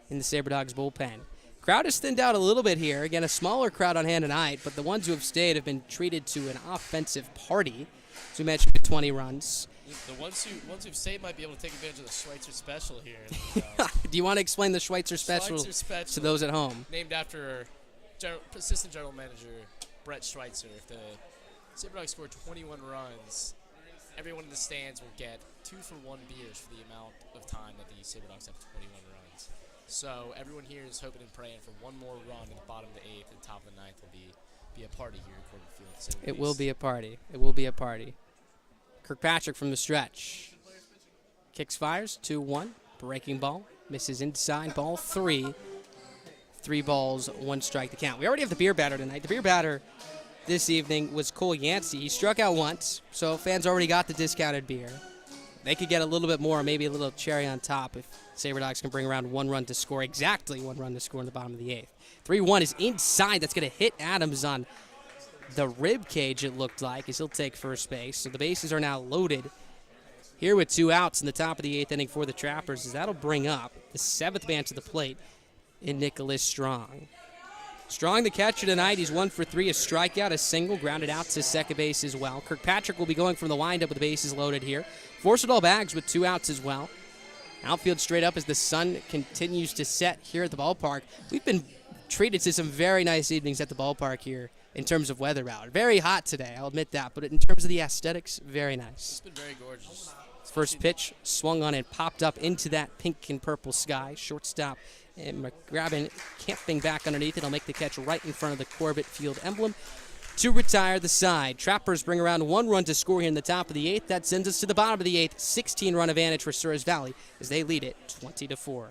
in the Sabre Dogs bullpen. Crowd has thinned out a little bit here. Again, a smaller crowd on hand tonight, but the ones who have stayed have been treated to an offensive party. As we mentioned, 20 runs. The ones who've stayed might be able to take advantage of the Schweitzer Special here. Do you want to explain the Schweitzer Special to those at home? Named after Assistant General Manager Brett Schweitzer. Sabre Dogs scored 21 runs. Everyone in the stands will get 2-for-1 beers for the amount of time that the Sabre Dogs have 21 runs. So everyone here is hoping and praying for one more run in the bottom of the 8th and the top of the 9th will be a party here in Corbett Field. So It will be a party. It will be a party. Kirkpatrick from the stretch. Kicks, fires, 2-1. Breaking ball. Misses inside, ball 3. 3 balls, 1 strike to count. We already have the beer batter tonight. The beer batter this evening was Cole Yancey. He struck out once, so fans already got the discounted beer. They could get a little bit more, maybe a little cherry on top if Sabre Dogs can bring around 1 run to score, exactly 1 run to score in the bottom of the 8th. 3-1 is inside. That's going to hit Adams on the rib cage, it looked like, as he'll take first base. So the bases are now loaded here with 2 outs in the top of the 8th inning for the Trappers, as that'll bring up the 7th man to the plate in Nicholas Strong. Strong, the catcher tonight. He's 1 for 3, a strikeout, a single, grounded out to second base as well. Kirkpatrick will be going from the windup with the bases loaded here. Forsadol Bags with 2 outs as well. Outfield straight up as the sun continues to set here at the ballpark. We've been treated to some very nice evenings at the ballpark here in terms of weather out. Very hot today, I'll admit that, but in terms of the aesthetics, very nice. It's been very gorgeous. First pitch swung on and popped up into that pink and purple sky. Shortstop and McGrabbin camping back underneath it. He'll make the catch right in front of the Corbett Field emblem to retire the side. Trappers bring around 1 run to score here in the top of the 8th. That sends us to the bottom of the 8th. 16-run advantage for Souris Valley as they lead it 20-4.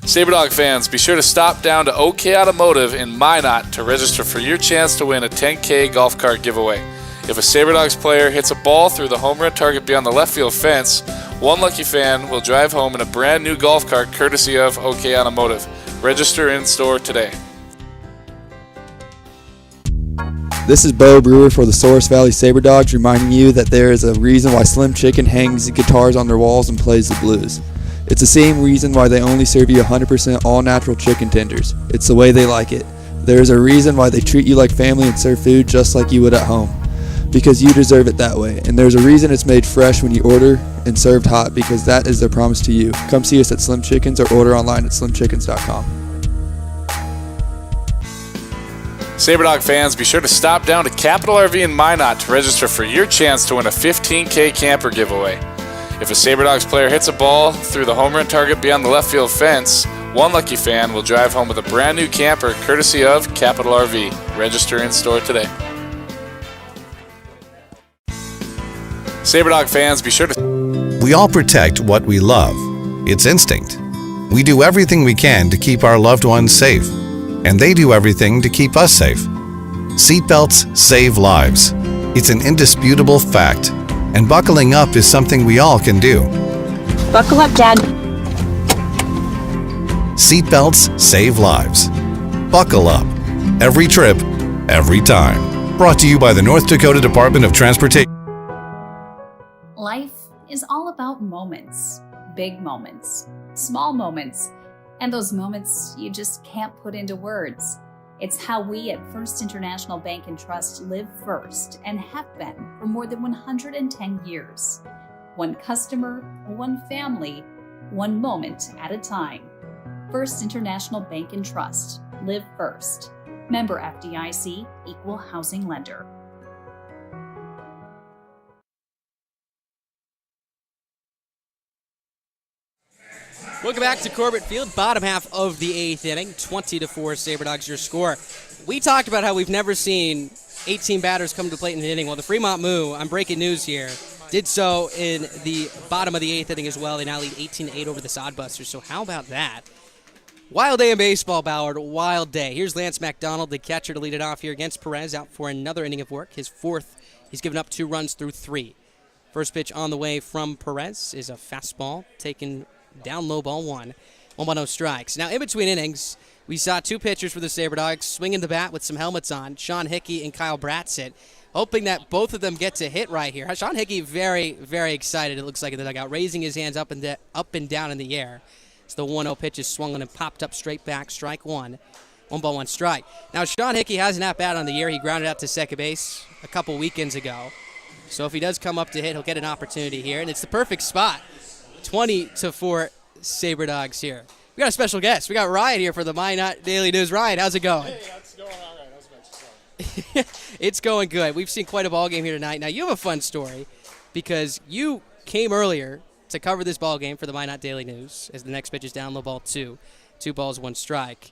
Sabre Dog fans, be sure to stop down to OK Automotive in Minot to register for your chance to win a 10K golf cart giveaway. If a Sabre Dogs player hits a ball through the home run target beyond the left field fence, one lucky fan will drive home in a brand new golf cart courtesy of OK Automotive. Register in store today. This is Bo Brewer for the Souris Valley Sabre Dogs, reminding you that there is a reason why Slim Chicken hangs guitars on their walls and plays the blues. It's the same reason why they only serve you 100% all-natural chicken tenders. It's the way they like it. There is a reason why they treat you like family and serve food just like you would at home. Because you deserve it that way. And there's a reason it's made fresh when you order and served hot, because that is their promise to you. Come see us at Slim Chickens or order online at slimchickens.com. Sabre Dog fans, be sure to stop down to Capital RV in Minot to register for your chance to win a 15K camper giveaway. If a Sabre Dogs player hits a ball through the home run target beyond the left field fence, one lucky fan will drive home with a brand new camper courtesy of Capital RV. Register in store today. Sabre Dog fans, be sure to... We all protect what we love. It's instinct. We do everything we can to keep our loved ones safe, and they do everything to keep us safe. Seatbelts save lives. It's an indisputable fact, and buckling up is something we all can do. Buckle up, Dad. Seatbelts save lives. Buckle up. Every trip, every time. Brought to you by the North Dakota Department of Transportation. Life is all about moments, big moments, small moments, and those moments you just can't put into words. It's how we at First International Bank and Trust live first and have been for more than 110 years. One customer, one family, one moment at a time. First International Bank and Trust. Live first. Member FDIC, Equal Housing Lender. Welcome back to Corbett Field, bottom half of the 8th inning, 20-4 Sabre Dogs your score. We talked about how we've never seen 18 batters come to the plate in an inning. Well, the Fremont Moo, I'm breaking news here, did so in the bottom of the 8th inning as well. They now lead 18-8 over the Sodbusters, so how about that? Wild day in baseball, Ballard, wild day. Here's Lance McDonald, the catcher, to lead it off here against Perez, out for another inning of work. His 4th, he's given up 2 runs through 3. First pitch on the way from Perez is a fastball taken down low, ball 1. 1-1-0 strikes. Now, in between innings, we saw 2 pitchers for the Sabre Dogs swinging the bat with some helmets on, Sean Hickey and Kyle Bratzett, hoping that both of them get to hit right here. Sean Hickey very, very excited, it looks like, in the dugout, raising his hands up and down in the air. So the 1-0 pitch is swung on and popped up straight back, strike 1. 1-1 strike. Now, Sean Hickey has an at-bat on the year. He grounded out to second base a couple weekends ago. So if he does come up to hit, he'll get an opportunity here, and it's the perfect spot. 20-4 Sabre Dogs here. We got a special guest. We got Ryan here for the Minot Daily News. Ryan, how's it going? Hey, that's going all right. How's about yourself? It's going good. We've seen quite a ball game here tonight. Now, you have a fun story because you came earlier to cover this ball game for the Minot Daily News as the next pitch is down low ball 2. 2 balls, 1 strike.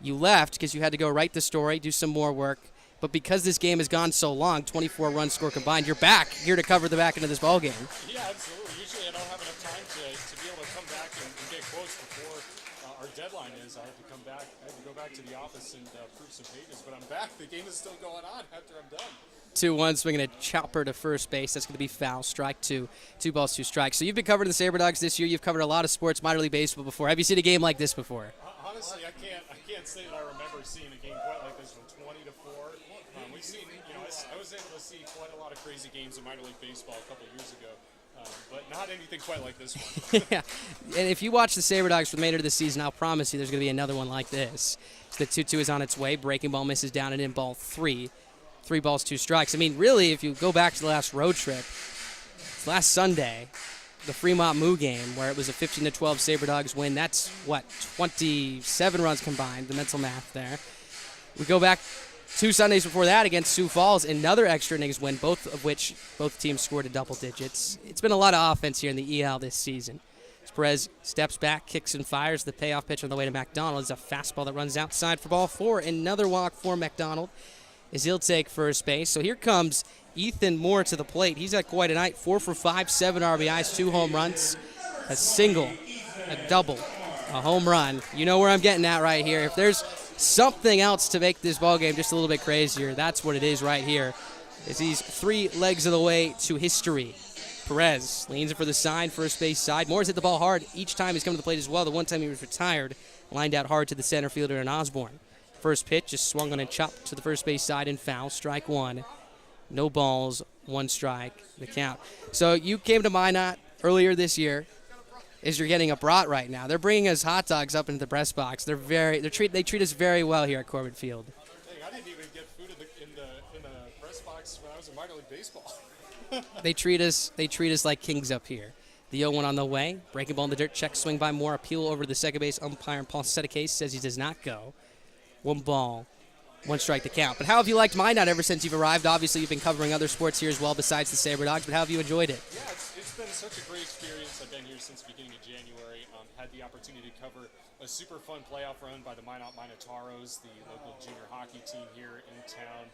You left because you had to go write the story, do some more work. But because this game has gone so long, 24 runs score combined, you're back here to cover the back end of this ball game. Yeah, absolutely. Usually I don't have enough time to be able to come back and get quotes before our deadline is. I have to come back. I have to go back to the office and prove some pages. But I'm back. The game is still going on after I'm done. 2-1, swinging a chopper to first base. That's going to be foul. Strike 2. 2 balls, 2 strikes. So you've been covering the Sabre Dogs this year. You've covered a lot of sports, minor league baseball before. Have you seen a game like this before? Honestly, I can't say that I remember seeing a game quite like this from 20-4. We've seen, I was able to see quite a lot of crazy games in minor league baseball a couple years ago, but not anything quite like this one. Yeah, and if you watch the Sabre Dogs for the remainder of the season, I'll promise you there's going to be another one like this. So the 2-2 is on its way. Breaking ball misses down and in ball 3. 3 balls, 2 strikes. I mean, really, if you go back to the last road trip, last Sunday, the Fremont Moo game where it was a 15-12 Sabre Dogs win. That's, 27 runs combined, the mental math there. We go back 2 Sundays before that against Sioux Falls, another extra innings win, both of which both teams scored in double digits. It's been a lot of offense here in the EL this season. As Perez steps back, kicks and fires. The payoff pitch on the way to McDonald is a fastball that runs outside for ball 4. Another walk for McDonald as he'll take first base. So here comes Ethan Moore to the plate. He's had quite a night. 4 for 5, 7 RBIs, 2 home runs, a single, a double, a home run. You know where I'm getting at right here. If there's something else to make this ball game just a little bit crazier, that's what it is right here. As he's 3 legs of the way to history. Perez leans in for the side, first base side. Moore's hit the ball hard each time he's come to the plate as well. The one time he was retired, lined out hard to the center fielder in Osborne. First pitch just swung on and chopped to the first base side and foul. Strike 1. No balls, 1 strike, the count. So you came to Minot earlier this year. As you're getting a brat right now, they're bringing us hot dogs up into the press box. They treat us very well here at Corbett Field. I didn't even get food in the press box when I was in minor league baseball. They treat us like kings up here. The 0-1 on the way. Breaking ball in the dirt. Check swing by Moore. Appeal over to the second base umpire. Paul Sedicase says he does not go. 1 ball, 1 strike to count. But how have you liked Minot ever since you've arrived? Obviously, you've been covering other sports here as well besides the Sabre Dogs, but how have you enjoyed it? Yeah, it's been such a great experience. I've been here since the beginning of January. Had the opportunity to cover a super fun playoff run by the Minot Minotaurs, the local junior hockey team here in town.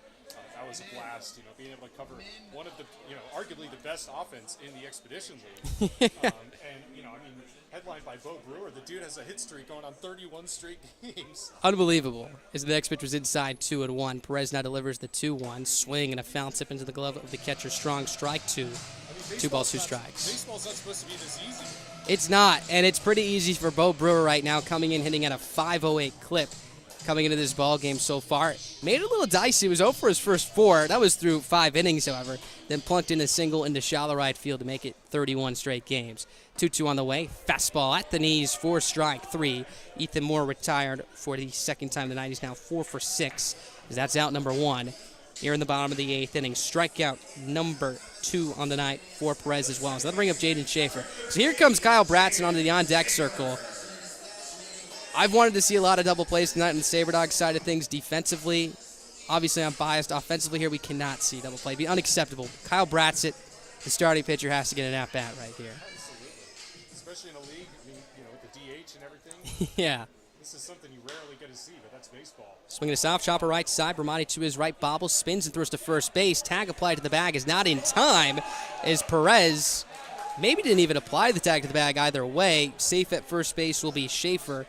That was a blast, being able to cover one of the, arguably the best offense in the Expedition League. Headlined by Bo Brewer. The dude has a hit streak going on 31 straight games. Unbelievable. As the next pitch was inside 2-1. Perez now delivers the 2-1. Swing and a foul tip into the glove of the catcher. Strong. Strike 2. 2 balls, 2 strikes. Baseball's not supposed to be this easy. It's not, and it's pretty easy for Bo Brewer right now, coming in hitting at a .508 clip. Coming into this ball game so far, made it a little dicey. He was 0 for his first 4. That was through 5 innings, however. Then plunked in a single into shallow right field to make it 31 straight games. 2-2 on the way. Fastball at the knees for strike 3. Ethan Moore retired for the second time tonight. He's now 4 for 6. That's out number 1. Here in the bottom of the 8th inning. Strikeout number 2 on the night for Perez as well. So that'll bring up Jaden Schaefer. So here comes Kyle Bratson onto the on-deck circle. I've wanted to see a lot of double plays tonight on the Sabre Dogs side of things defensively. Obviously, I'm biased. Offensively here, we cannot see double play. It'd be unacceptable. Kyle Bratson, the starting pitcher, has to get an at-bat right here. Absolutely. Especially in a league, with the DH and everything. Yeah. This is something you rarely get to see, but that's baseball. Swinging a soft chopper right side. Bramati to his right, bobbles, spins and throws to first base. Tag applied to the bag is not in time as Perez maybe didn't even apply the tag to the bag either way. Safe at first base will be Schaefer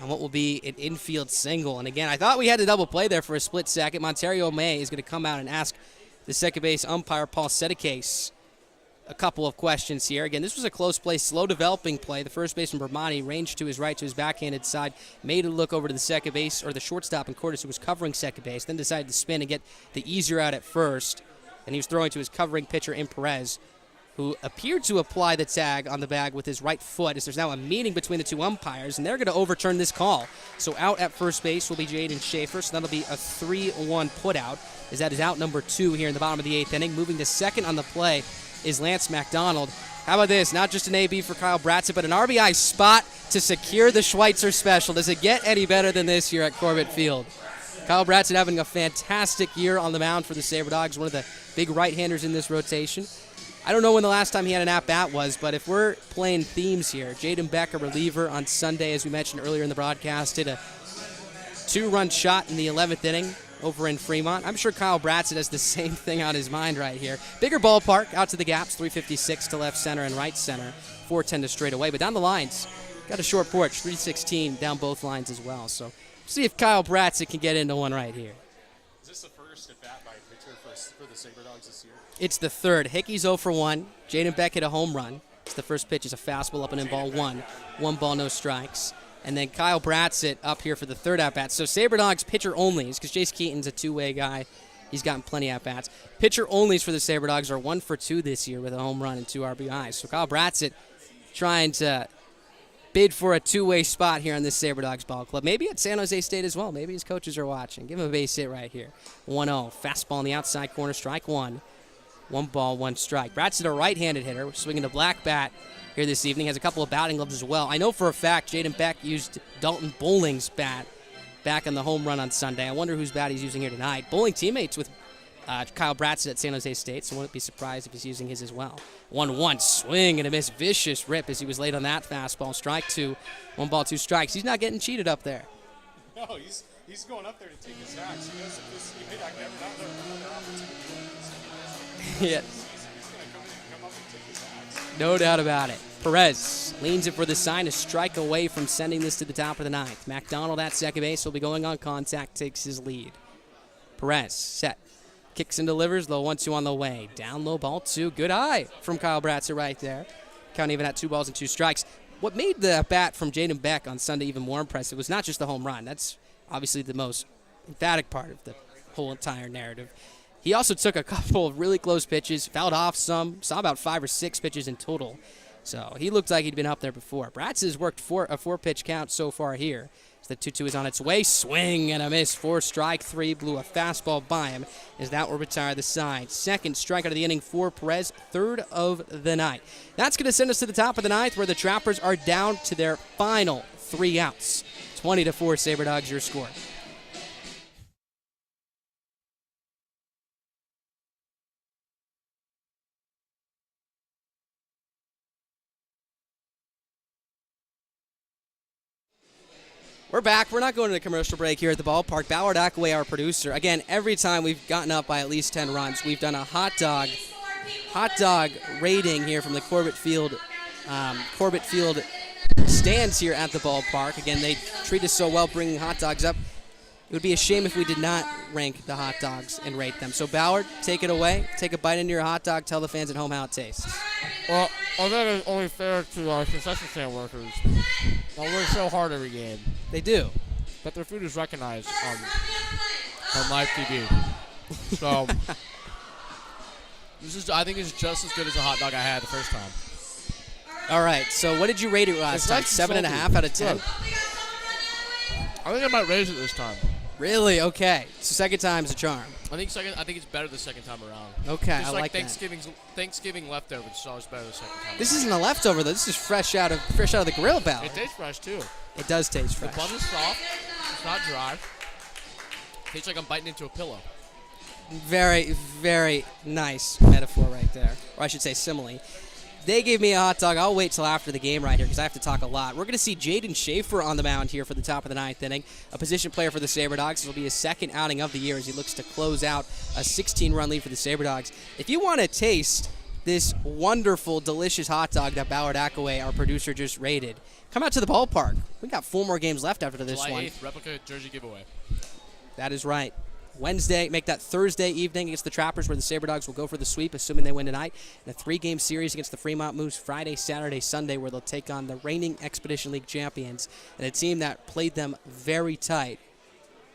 on what will be an infield single. And again, I thought we had a double play there for a split second. Monterio May is going to come out and ask the second base umpire, Paul Sedicase, a couple of questions here. Again, this was a close play, slow developing play. The first baseman, Bramati, ranged to his right, to his backhanded side, made a look over to the second base, or the shortstop in Cordes, who was covering second base, then decided to spin and get the easier out at first. And he was throwing to his covering pitcher in Perez, who appeared to apply the tag on the bag with his right foot, as there's now a meeting between the 2 umpires, and they're going to overturn this call. So out at first base will be Jaden Schaefer, so that'll be a 3-1 putout, as that is out number 2 here in the bottom of the 8th inning. Moving to second on the play is Lance McDonald. How about this? Not just an AB for Kyle Bratzett, but an RBI spot to secure the Schweitzer special. Does it get any better than this here at Corbett Field? Kyle Bratzett having a fantastic year on the mound for the Sabre Dogs, one of the big right-handers in this rotation. I don't know when the last time he had an at-bat was, but if we're playing themes here, Jaden Beck, a reliever on Sunday, as we mentioned earlier in the broadcast, hit a 2-run shot in the 11th inning over in Fremont. I'm sure Kyle Bratzett has the same thing on his mind right here. Bigger ballpark, out to the gaps, 356 to left center and right center, 410 to straight away. But down the lines, got a short porch, 316 down both lines as well. So see if Kyle Bratzett can get into one right here. Is this the first at-bat by a pitcher for the Sabre Dogs this year? It's the third. Hickey's 0 for 1. Jaden Beck hit a home run. It's the first pitch is a fastball up and in ball 1. 1 ball, no strikes. And then Kyle Bratzett up here for the third at-bat. So Sabre Dogs pitcher onlys, because Jace Keaton's a two-way guy. He's gotten plenty at-bats. Pitcher onlys for the Sabre Dogs are 1 for 2 this year with a home run and 2 RBIs. So Kyle Bratzett trying to bid for a two-way spot here on this Sabre Dogs ball club. Maybe at San Jose State as well. Maybe his coaches are watching. Give him a base hit right here. 1-0. Fastball on the outside corner. Strike 1. 1 ball, 1 strike. Bratzett, a right-handed hitter, swinging a black bat here this evening. Has a couple of batting gloves as well. I know for a fact Jaden Beck used Dalton Bowling's bat back on the home run on Sunday. I wonder whose bat he's using here tonight. Bowling teammates with Kyle Bratzett at San Jose State, so wouldn't be surprised if he's using his as well. 1-1, swing and a miss. Vicious rip as he was late on that fastball. Strike 2, 1 ball, 2 strikes. He's not getting cheated up there. No, he's going up there to take his sacks. He knows if this hit, I can never not another opportunity. Yeah. He's going to come up and take his sacks. No doubt about it. Perez leans it for the sign, a strike away from sending this to the top of the ninth. McDonald at second base will be going on contact, takes his lead. Perez set, kicks and delivers, low 1-2 on the way. Down low, ball 2. Good eye from Kyle Bratzett right there. Count even at 2 balls and 2 strikes. What made the bat from Jaden Beck on Sunday even more impressive was not just the home run. That's obviously the most emphatic part of the whole entire narrative. He also took a couple of really close pitches, fouled off some, saw about 5 or 6 pitches in total. So he looked like he'd been up there before. Bratzett has worked a 4-pitch count so far here. So the 2-2 is on its way. Swing and a miss. 4 strike 3. Blew a fastball by him as that will retire the side. Second strikeout of the inning for Perez. Third of the night. That's going to send us to the top of the ninth where the Trappers are down to their final 3 outs. 20-4 Sabre Dogs, your score. We're back. We're not going to the commercial break here at the ballpark. Ballard Ackway, our producer. Again, every time we've gotten up by at least 10 runs, we've done a hot dog rating here from the Corbett Field stands here at the ballpark. Again, they treat us so well bringing hot dogs up. It would be a shame if we did not rank the hot dogs and rate them. So, Ballard, take it away. Take a bite into your hot dog. Tell the fans at home how it tastes. Well, I think it's only fair to our concession stand workers. They work so hard every game. They do. But their food is recognized on live TV. So, I think it's just as good as a hot dog I had the first time. All right, so what did you rate it last time? 7.5 out of 10? Good. I think I might raise it this time. Really? Okay. So second time's a charm. I think it's better the second time around. Okay, Just I like Thanksgiving leftovers, it's always better the second time. This isn't a leftover though. This is fresh out of the grill, Ballard. It tastes fresh too. It does taste fresh. The bun is soft. It's not dry. Tastes like I'm biting into a pillow. Very, very nice metaphor right there. Or I should say simile. They gave me a hot dog. I'll wait till after the game right here because I have to talk a lot. We're going to see Jaden Schaefer on the mound here for the top of the ninth inning, a position player for the Sabre Dogs. This will be his second outing of the year as he looks to close out a 16-run lead for the Sabre Dogs. If you want to taste this wonderful, delicious hot dog that Ballard Ackway, our producer, just rated, come out to the ballpark. We got 4 more games left after this July one. 8th, replica jersey giveaway. That is right. Wednesday, make that Thursday evening against the Trappers where the Sabre Dogs will go for the sweep, assuming they win tonight. And a 3-game series against the Fremont Moose Friday, Saturday, Sunday, where they'll take on the reigning Expedition League champions and a team that played them very tight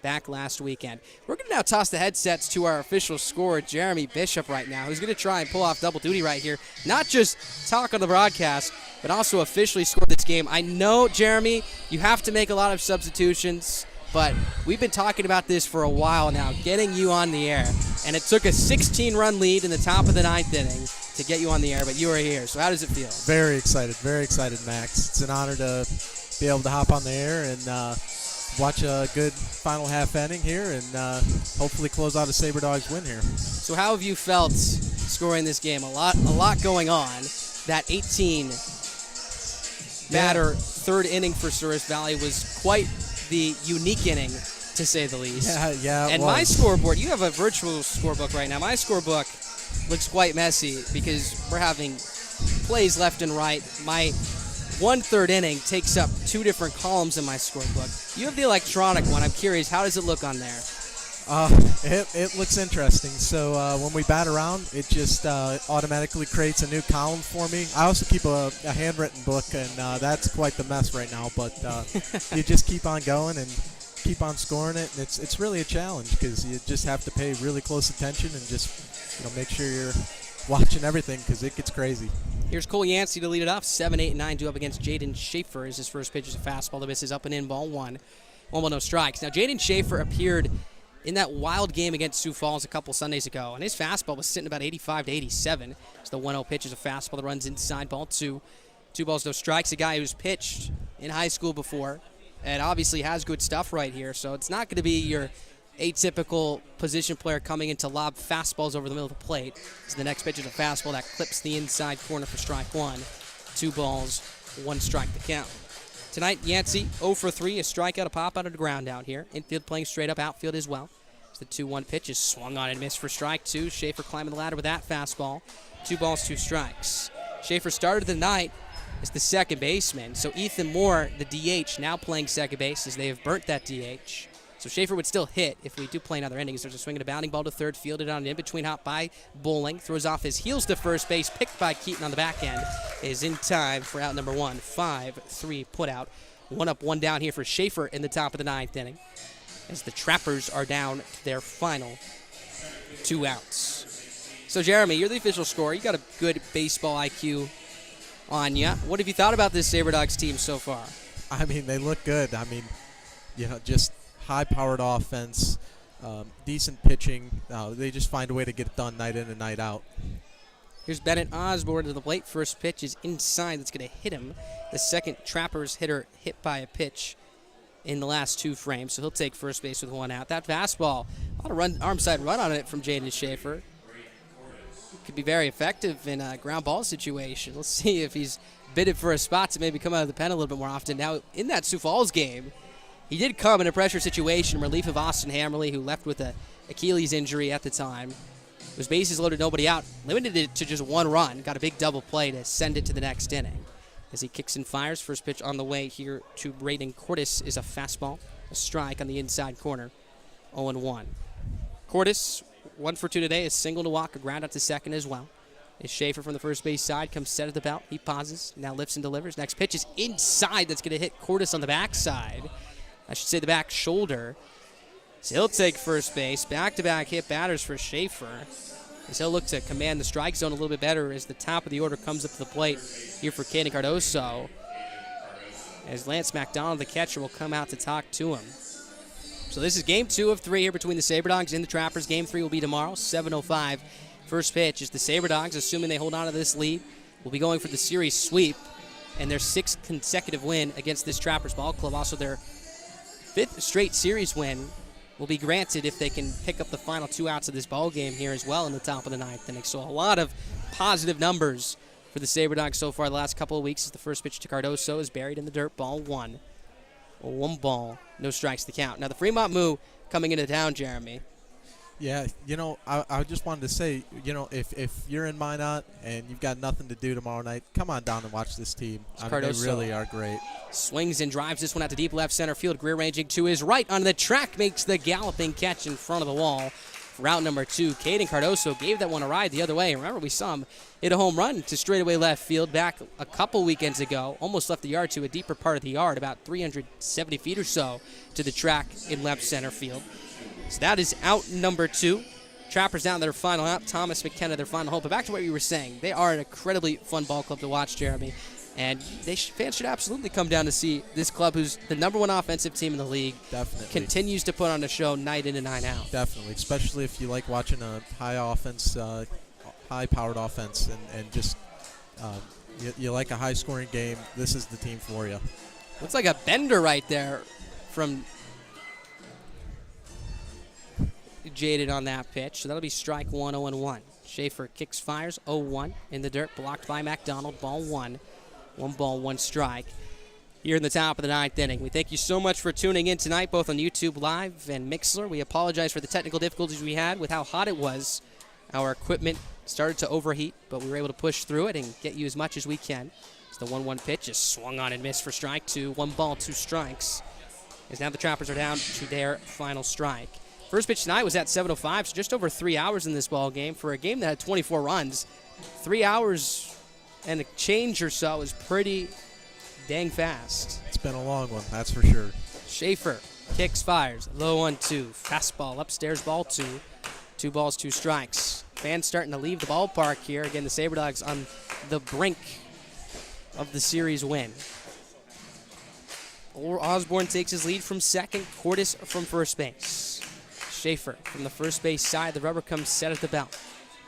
back last weekend. We're going to now toss the headsets to our official scorer, Jeremy Bishop, right now, who's going to try and pull off double duty right here. Not just talk on the broadcast, but also officially score this game. I know, Jeremy, you have to make a lot of substitutions, but we've been talking about this for a while now, getting you on the air. And it took a 16-run lead in the top of the ninth inning to get you on the air, but you are here. So how does it feel? Very excited, Max. It's an honor to be able to hop on the air and watch a good final half inning here and hopefully close out a Sabre Dogs win here. So how have you felt scoring this game? A lot going on. That 18 batter third inning for Souris Valley was quite the unique inning, to say the least. Yeah. And my scoreboard, you have a virtual scorebook right now. My scorebook looks quite messy because we're having plays left and right. My 1/3 inning takes up 2 different columns in my scorebook. You have the electronic one. I'm curious, how does it look on there? It looks interesting. So when we bat around, it just automatically creates a new column for me. I also keep a handwritten book, and that's quite the mess right now. But you just keep on going and keep on scoring it, and it's really a challenge because you just have to pay really close attention and just make sure you're watching everything because it gets crazy. Here's Cole Yancey to lead it off. 7, 8, 9 due up against Jaden Schaefer as his first pitch is a fastball that misses up and in, ball 1. 1-1, no strikes. Now, Jaden Schaefer appeared in that wild game against Sioux Falls a couple Sundays ago, and his fastball was sitting about 85 to 87. So the 1-0 pitch is a fastball that runs inside, ball 2. 2 balls, no strikes. A guy who's pitched in high school before and obviously has good stuff right here. So it's not going to be your atypical position player coming in to lob fastballs over the middle of the plate. So the next pitch is a fastball that clips the inside corner for strike 1. 2 balls, 1 strike to count. Tonight, Yancey 0 for 3, a strikeout, a pop out, and a ground out here. Infield playing straight up, outfield as well. So the 2-1 pitch is swung on and missed for strike 2. Schaefer climbing the ladder with that fastball. 2 balls, 2 strikes. Schaefer started the night as the second baseman. So Ethan Moore, the DH, now playing second base as they have burnt that DH. So Schaefer would still hit if we do play another inning. There's a swing and a bounding ball to third, fielded on an in-between hop by Bowling. Throws off his heels to first base, picked by Keaton on the back end. Is in time for out number 1. 5-3 put out. 1 up, 1 down here for Schaefer in the top of the 9th inning. As the Trappers are down to their final 2 outs. So Jeremy, you're the official scorer. You got a good baseball IQ on you. What have you thought about this Sabre Dogs team so far? I mean, they look good. I mean, just high-powered offense, decent pitching. They just find a way to get it done night in and night out. Here's Bennett Osborne to the plate. First pitch is inside. That's going to hit him. The second Trappers hitter hit by a pitch in the last 2 frames, so he'll take first base with 1 out. That fastball, a lot of arm side run on it from Jaden Schaefer. Could be very effective in a ground ball situation. Let's see if he's bidded for a spot to maybe come out of the pen a little bit more often. Now, in that Sioux Falls game, he did come in a pressure situation, relief of Austin Hammerly, who left with a Achilles injury at the time. It was bases loaded, nobody out. Limited it to just 1 run. Got a big double play to send it to the next inning. As he kicks and fires, first pitch on the way here to Braden Cordes is a fastball. A strike on the inside corner. 0-1. Cordes, 1 for 2 today, a single to walk, a ground out to second as well. As Schaefer from the first base side comes set at the belt. He pauses, now lifts and delivers. Next pitch is inside. That's going to hit Cordes on the backside. I should say the back shoulder. So he'll take first base. Back-to-back hit batters for Schaefer. As he'll look to command the strike zone a little bit better as the top of the order comes up to the plate here for Caden Cardoso. As Lance McDonald, the catcher, will come out to talk to him. So this is game 2 of 3 here between the Sabre Dogs and the Trappers. Game 3 will be tomorrow, 7:05. First pitch is the Sabre Dogs, assuming they hold on to this lead, will be going for the series sweep and their 6th consecutive win against this Trappers ball club. Also their 5th straight series win will be granted if they can pick up the final 2 outs of this ball game here as well in the top of the 9th inning. So a lot of positive numbers for the Sabre Dogs so far the last couple of weeks as the first pitch to Cardoso is buried in the dirt, ball 1. 1 ball, no strikes to count. Now the Fremont Moo coming into town, Jeremy. Yeah, I just wanted to say, if you're in Minot and you've got nothing to do tomorrow night, come on down and watch this team. I mean, they really are great. Swings and drives this one out to deep left center field. Greer ranging to his right on the track, makes the galloping catch in front of the wall. Route number 2, Caden Cardoso gave that one a ride the other way. Remember, we saw him hit a home run to straightaway left field back a couple weekends ago. Almost left the yard to a deeper part of the yard, about 370 feet or so to the track in left center field. So that is out number 2. Trappers down their final out. Thomas McKenna their final hope. But back to what you were saying, they are an incredibly fun ball club to watch, Jeremy. And fans should absolutely come down to see this club, who's the #1 offensive team in the league. Definitely. Continues to put on a show night in and night out. Definitely, especially if you like watching a high offense, high-powered offense, and just you like a high-scoring game. This is the team for you. Looks like a bender right there from Jaded on that pitch. So that'll be strike 1, 0-1. Schaefer kicks, fires, 0-1 in the dirt, blocked by McDonald. Ball 1. 1 ball, 1 strike. Here in the top of the 9th inning. We thank you so much for tuning in tonight, both on YouTube Live and Mixler. We apologize for the technical difficulties we had with how hot it was. Our equipment started to overheat, but we were able to push through it and get you as much as we can. As the 1-1 pitch is swung on and missed for strike 2. 1 ball, 2 strikes. As now the Trappers are down to their final strike. First pitch tonight was at 7:05, so just over 3 hours in this ball game. For a game that had 24 runs, 3 hours and a change or so is pretty dang fast. It's been a long one, that's for sure. Schaefer kicks, fires, low 1-2. Fastball upstairs, ball 2. 2 balls, 2 strikes. Fans starting to leave the ballpark here. Again, the Sabre Dogs on the brink of the series win. Osborne takes his lead from second. Cordes from first base. Schaefer from the first base side. The rubber comes set at the belt.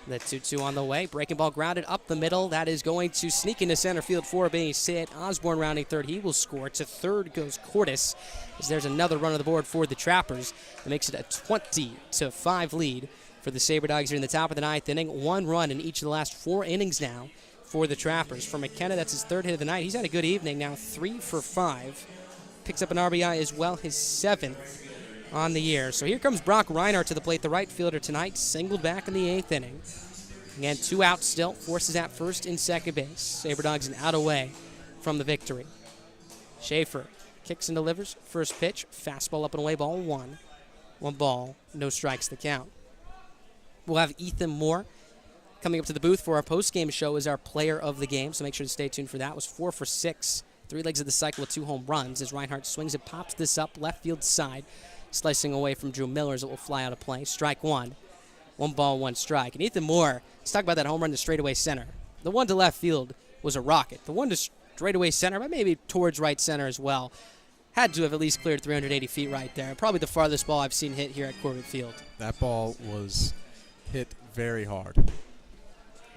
The 2-2 on the way. Breaking ball grounded up the middle. That is going to sneak into center field for a base hit. Osborne rounding third. He will score. To third goes Cordes. As there's another run on the board for the Trappers. That makes it a 20-5 lead for the Sabre Dogs here in the top of the 9th inning. 1 run in each of the last 4 innings now for the Trappers. For McKenna, that's his 3rd hit of the night. He's had a good evening now. 3 for 5. Picks up an RBI as well, his 7th on the year. So here comes Brock Reinhardt to the plate, the right fielder tonight, singled back in the 8th inning. Again, 2 outs still, forces at first and second base. Sabre Dogs an out away from the victory. Schaefer kicks and delivers, first pitch, fastball up and away, ball 1. 1 ball, no strikes the count. We'll have Ethan Moore coming up to the booth for our post-game show as our player of the game, so make sure to stay tuned for that. It was 4 for 6, 3 legs of the cycle with 2 home runs as Reinhardt swings and pops this up left field side. Slicing away from Drew Miller as it will fly out of play. Strike 1. 1 ball, 1 strike. And Ethan Moore, let's talk about that home run to straightaway center. The one to left field was a rocket. The one to straightaway center, but maybe towards right center as well, had to have at least cleared 380 feet right there. Probably the farthest ball I've seen hit here at Corbett Field. That ball was hit very hard.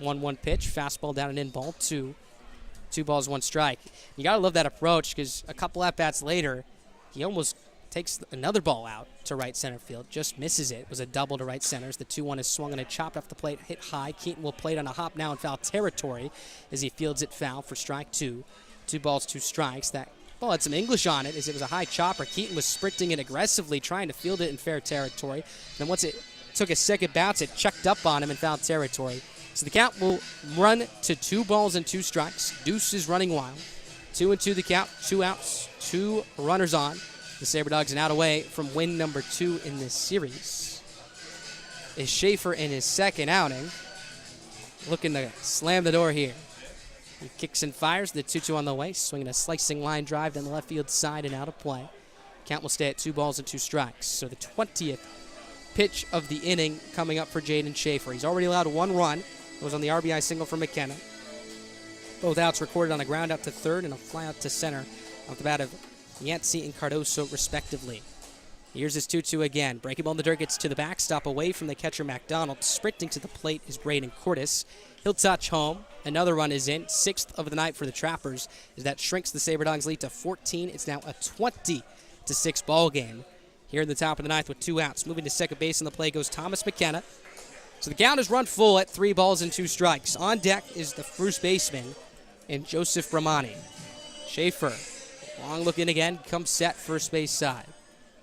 1-1 pitch, fastball down and in, ball 2. 2 balls, 1 strike. You got to love that approach because a couple at-bats later, he almost takes another ball out to right center field, just misses it. It was a double to right center. The 2-1 is swung and a chopped off the plate, hit high. Keaton will play it on a hop now in foul territory as he fields it foul for strike 2. 2 balls, 2 strikes. That ball had some English on it as it was a high chopper. Keaton was sprinting it aggressively, trying to field it in fair territory. Then once it took a second bounce, it checked up on him in foul territory. So the count will run to 2 balls and 2 strikes. Deuce is running wild. 2-2 the count, 2 outs, 2 runners on. The Sabre Dogs an out away from win number 2 in this series. Is Schaefer in his 2nd outing, looking to slam the door here. He kicks and fires, the 2-2 on the way, swinging a slicing line drive down the left field side and out of play. Count will stay at 2 balls and 2 strikes. So the 20th pitch of the inning coming up for Jaden Schaefer. He's already allowed 1 run. It was on the RBI single for McKenna. Both outs recorded on a ground out to third and a fly out to center off the bat of Yancey and Cardoso, respectively. Here's his 2-2 again. Breaking ball in the dirt gets to the backstop away from the catcher McDonald. Sprinting to the plate is Braden Cordes. He'll touch home. Another run is in. 6th of the night for the Trappers as that shrinks the Sabre Dogs lead to 14. It's now a 20-6 ball game. Here in the top of the 9th with 2 outs. Moving to second base on the play goes Thomas McKenna. So the count is run full at 3 balls and 2 strikes. On deck is the first baseman and Joseph Bramani. Schaefer, long looking again, comes set first base side.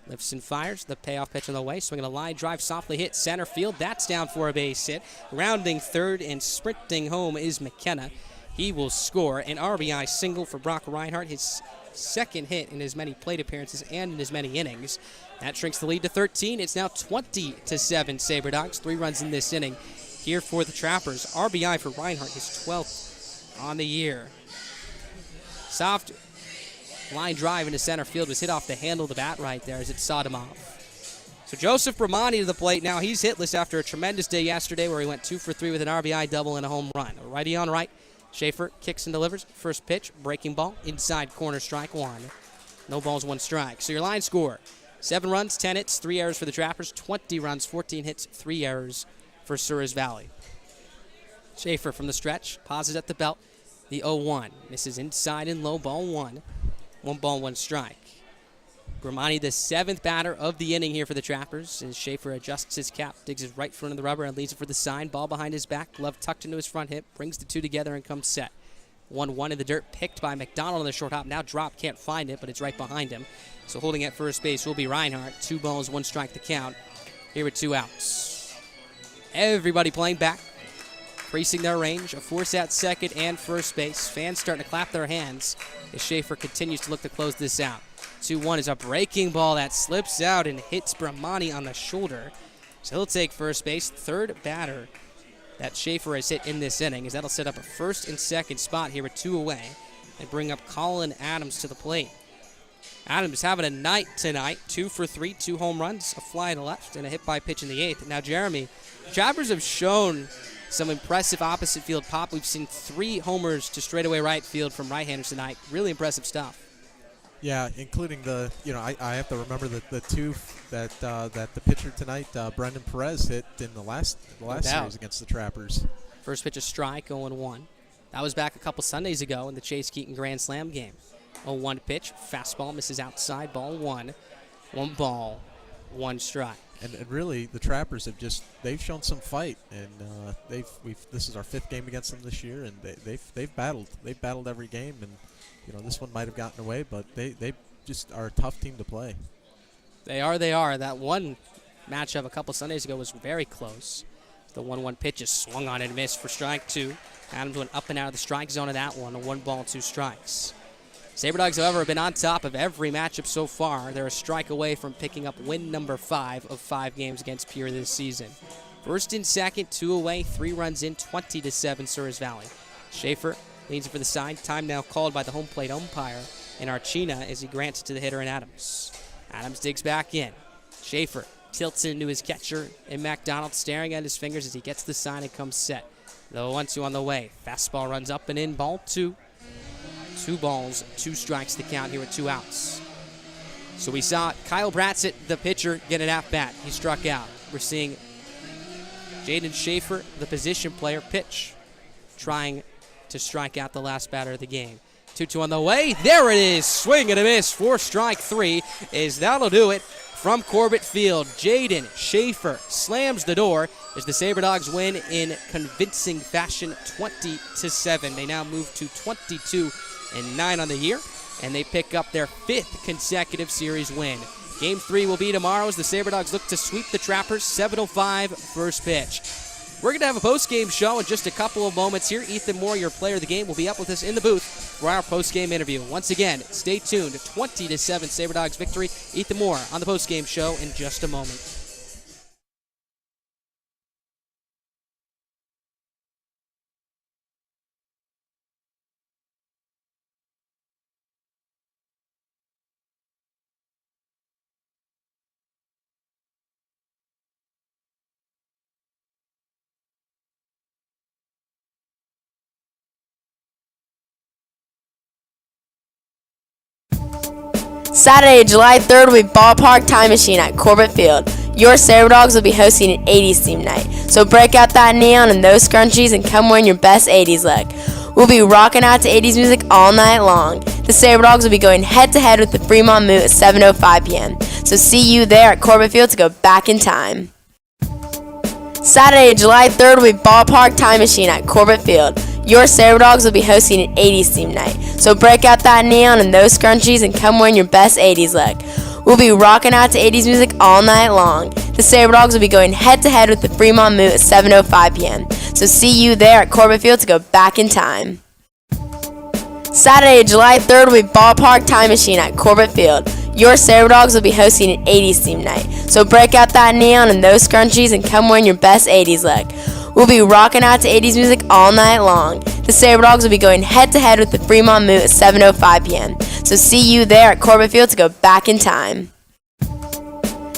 Lifts and fires, the payoff pitch on the way, swinging a line drive, softly hit center field. That's down for a base hit. Rounding third and sprinting home is McKenna. He will score an RBI single for Brock Reinhardt, his 2nd hit in as many plate appearances and in as many innings. That shrinks the lead to 13. It's now 20-7 Sabre Dogs. 3 runs in this inning here for the Trappers. RBI for Reinhardt, his 12th on the year. Soft line drive into center field was hit off the handle of the bat right there as it sawed him off. So Joseph Bramani to the plate now. He's hitless after a tremendous day yesterday where he went 2 for 3 with an RBI double and a home run. A righty on right. Schaefer kicks and delivers. First pitch, breaking ball, inside corner, strike 1. No balls, 1 strike. So your line score, 7 runs, 10 hits, 3 errors for the Trappers, 20 runs, 14 hits, 3 errors for Souris Valley. Schaefer from the stretch, pauses at the belt. The 0-1 misses inside and low, ball 1. 1 ball, 1 strike. Gramani, the 7th batter of the inning here for the Trappers, as Schaefer adjusts his cap, digs his right front of the rubber and leaves it for the sign. Ball behind his back, glove tucked into his front hip, brings the two together and comes set. 1-1 in the dirt, picked by McDonald on the short hop. Now dropped, can't find it, but it's right behind him. So holding at first base will be Reinhardt. 2 balls, 1 strike to count. Here with 2 outs. Everybody playing back, increasing their range. A force at second and first base. Fans starting to clap their hands as Schaefer continues to look to close this out. 2-1 is a breaking ball that slips out and hits Gramani on the shoulder. So he'll take first base. 3rd batter that Schaefer has hit in this inning, as that'll set up a first and second spot here with 2 away and bring up Colin Adams to the plate. Adams having a night tonight, 2 for 3, 2 home runs, a fly to left, and a hit by pitch in the 8th. Now, Jeremy, Trappers have shown some impressive opposite field pop. We've seen 3 homers to straightaway right field from right-handers tonight. Really impressive stuff. Yeah, including the, I have to remember the 2 that the pitcher tonight, Brendan Perez, hit in the last series against the Trappers. First pitch a strike, 0-1. That was back a couple Sundays ago in the Chase Keaton Grand Slam game. 0-1 pitch, fastball misses outside, ball 1. 1 ball, 1 strike. And really, the Trappers they've shown some fight, and this is our 5th game against them this year, and they've battled every game, and this one might have gotten away, but they just are a tough team to play. They are. That one matchup a couple Sundays ago was very close. The 1-1 pitch is swung on and missed for strike 2. Adams went up and out of the strike zone of that one. A 1 ball, 2 strikes. SaberDogs, however, have been on top of every matchup so far. They're a strike away from picking up win number 5 of 5 games against Pierre this season. First and second, 2 away, 3 runs in, 20-7 Souris Valley. Schaefer leans it for the side. Time now called by the home plate umpire in Archina as he grants it to the hitter in Adams. Adams digs back in. Schaefer tilts into his catcher and McDonald staring at his fingers as he gets the sign and comes set. The 1-2 on the way. Fastball runs up and in, ball 2. 2 balls, 2 strikes to count here with 2 outs. So we saw Kyle Bratzett, the pitcher, get an at-bat. He struck out. We're seeing Jaden Schaefer, the position player, pitch, trying to strike out the last batter of the game. 2-2 on the way. There it is. Swing and a miss for strike 3. That'll do it from Corbett Field. Jaden Schaefer slams the door as the SaberDogs win in convincing fashion, 20-7. They now move to 22-9 on the year, and they pick up their 5th consecutive series win. Game 3 will be tomorrow as the SaberDogs look to sweep the Trappers. 7:05 first pitch. We're going to have a post-game show in just a couple of moments here. Ethan Moore, your player of the game, will be up with us in the booth for our post-game interview. Once again, stay tuned. 20-7 SaberDogs victory. Ethan Moore on the post-game show in just a moment. Saturday, July 3rd will be Ballpark Time Machine at Corbett Field. Your SaberDogs will be hosting an 80s theme night. So break out that neon and those scrunchies and come wearing your best 80s look. We'll be rocking out to 80s music all night long. The SaberDogs will be going head-to-head with the Fremont Moot at 7:05 p.m. So see you there at Corbett Field to go back in time. Saturday, July 3rd will be Ballpark Time Machine at Corbett Field. Your SaberDogs will be hosting an 80s theme night. So break out that neon and those scrunchies and come wearing your best 80s look. We'll be rocking out to 80s music all night long. The SaberDogs will be going head-to-head with the Fremont Moot at 7:05 p.m. So see you there at Corbett Field to go back in time. Saturday, July 3rd will be Ballpark Time Machine at Corbett Field. Your SaberDogs will be hosting an 80s theme night. So break out that neon and those scrunchies and come wearing your best 80s look. We'll be rocking out to 80s music all night long. The SaberDogs will be going head-to-head with the Fremont Moot at 7:05 p.m. So see you there at Corbett Field to go back in time.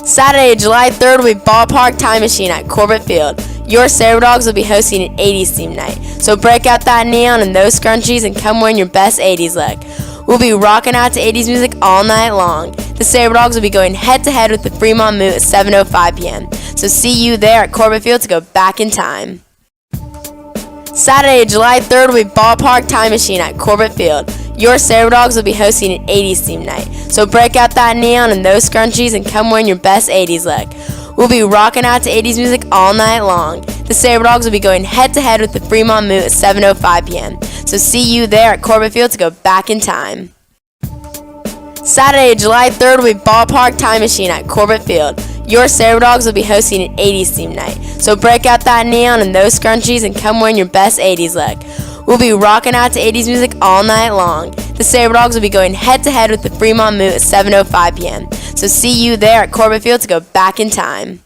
Saturday, July 3rd will be Ballpark Time Machine at Corbett Field. Your SaberDogs will be hosting an 80s theme night. So break out that neon and those scrunchies and come wearing your best 80s look. We'll be rocking out to 80s music all night long. The SaberDogs will be going head-to-head with the Fremont Moot at 7:05 p.m. So see you there at Corbett Field to go back in time. Saturday, July 3rd will be Ballpark Time Machine at Corbett Field. Your Sabre Dogs will be hosting an 80s theme night. So break out that neon and those scrunchies and come wearing your best 80s look. We'll be rocking out to 80s music all night long. The Sabre Dogs will be going head-to-head with the Fremont Moot at 7:05 p.m. So see you there at Corbett Field to go back in time. Saturday, July 3rd will be Ballpark Time Machine at Corbett Field. Your Sabre Dogs will be hosting an 80s theme night. So break out that neon and those scrunchies and come wearing your best 80s look. We'll be rocking out to 80s music all night long. The Sabre Dogs will be going head-to-head with the Fremont Moot at 7:05 p.m. So see you there at Corbett Field to go back in time.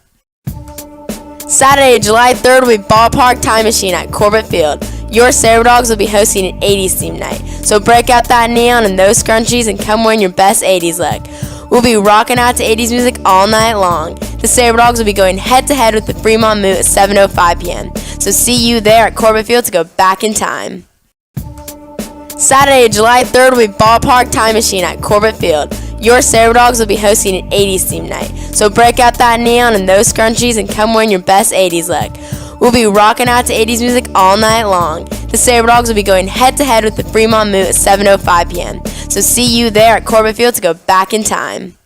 Saturday, July 3rd will be Ballpark Time Machine at Corbett Field. Your Sabre Dogs will be hosting an 80s theme night. So break out that neon and those scrunchies and come wearing your best 80s look. We'll be rocking out to 80s music all night long. The Sabre Dogs will be going head-to-head with the Fremont Moot at 7:05 p.m. So see you there at Corbett Field to go back in time. Saturday, July 3rd will be Ballpark Time Machine at Corbett Field. Your Sabre Dogs will be hosting an 80s theme night. So break out that neon and those scrunchies and come wearing your best 80s look. We'll be rocking out to 80s music all night long. The Sabre Dogs will be going head-to-head with the Fremont Moot at 7:05 p.m. So see you there at Corbett Field to go back in time.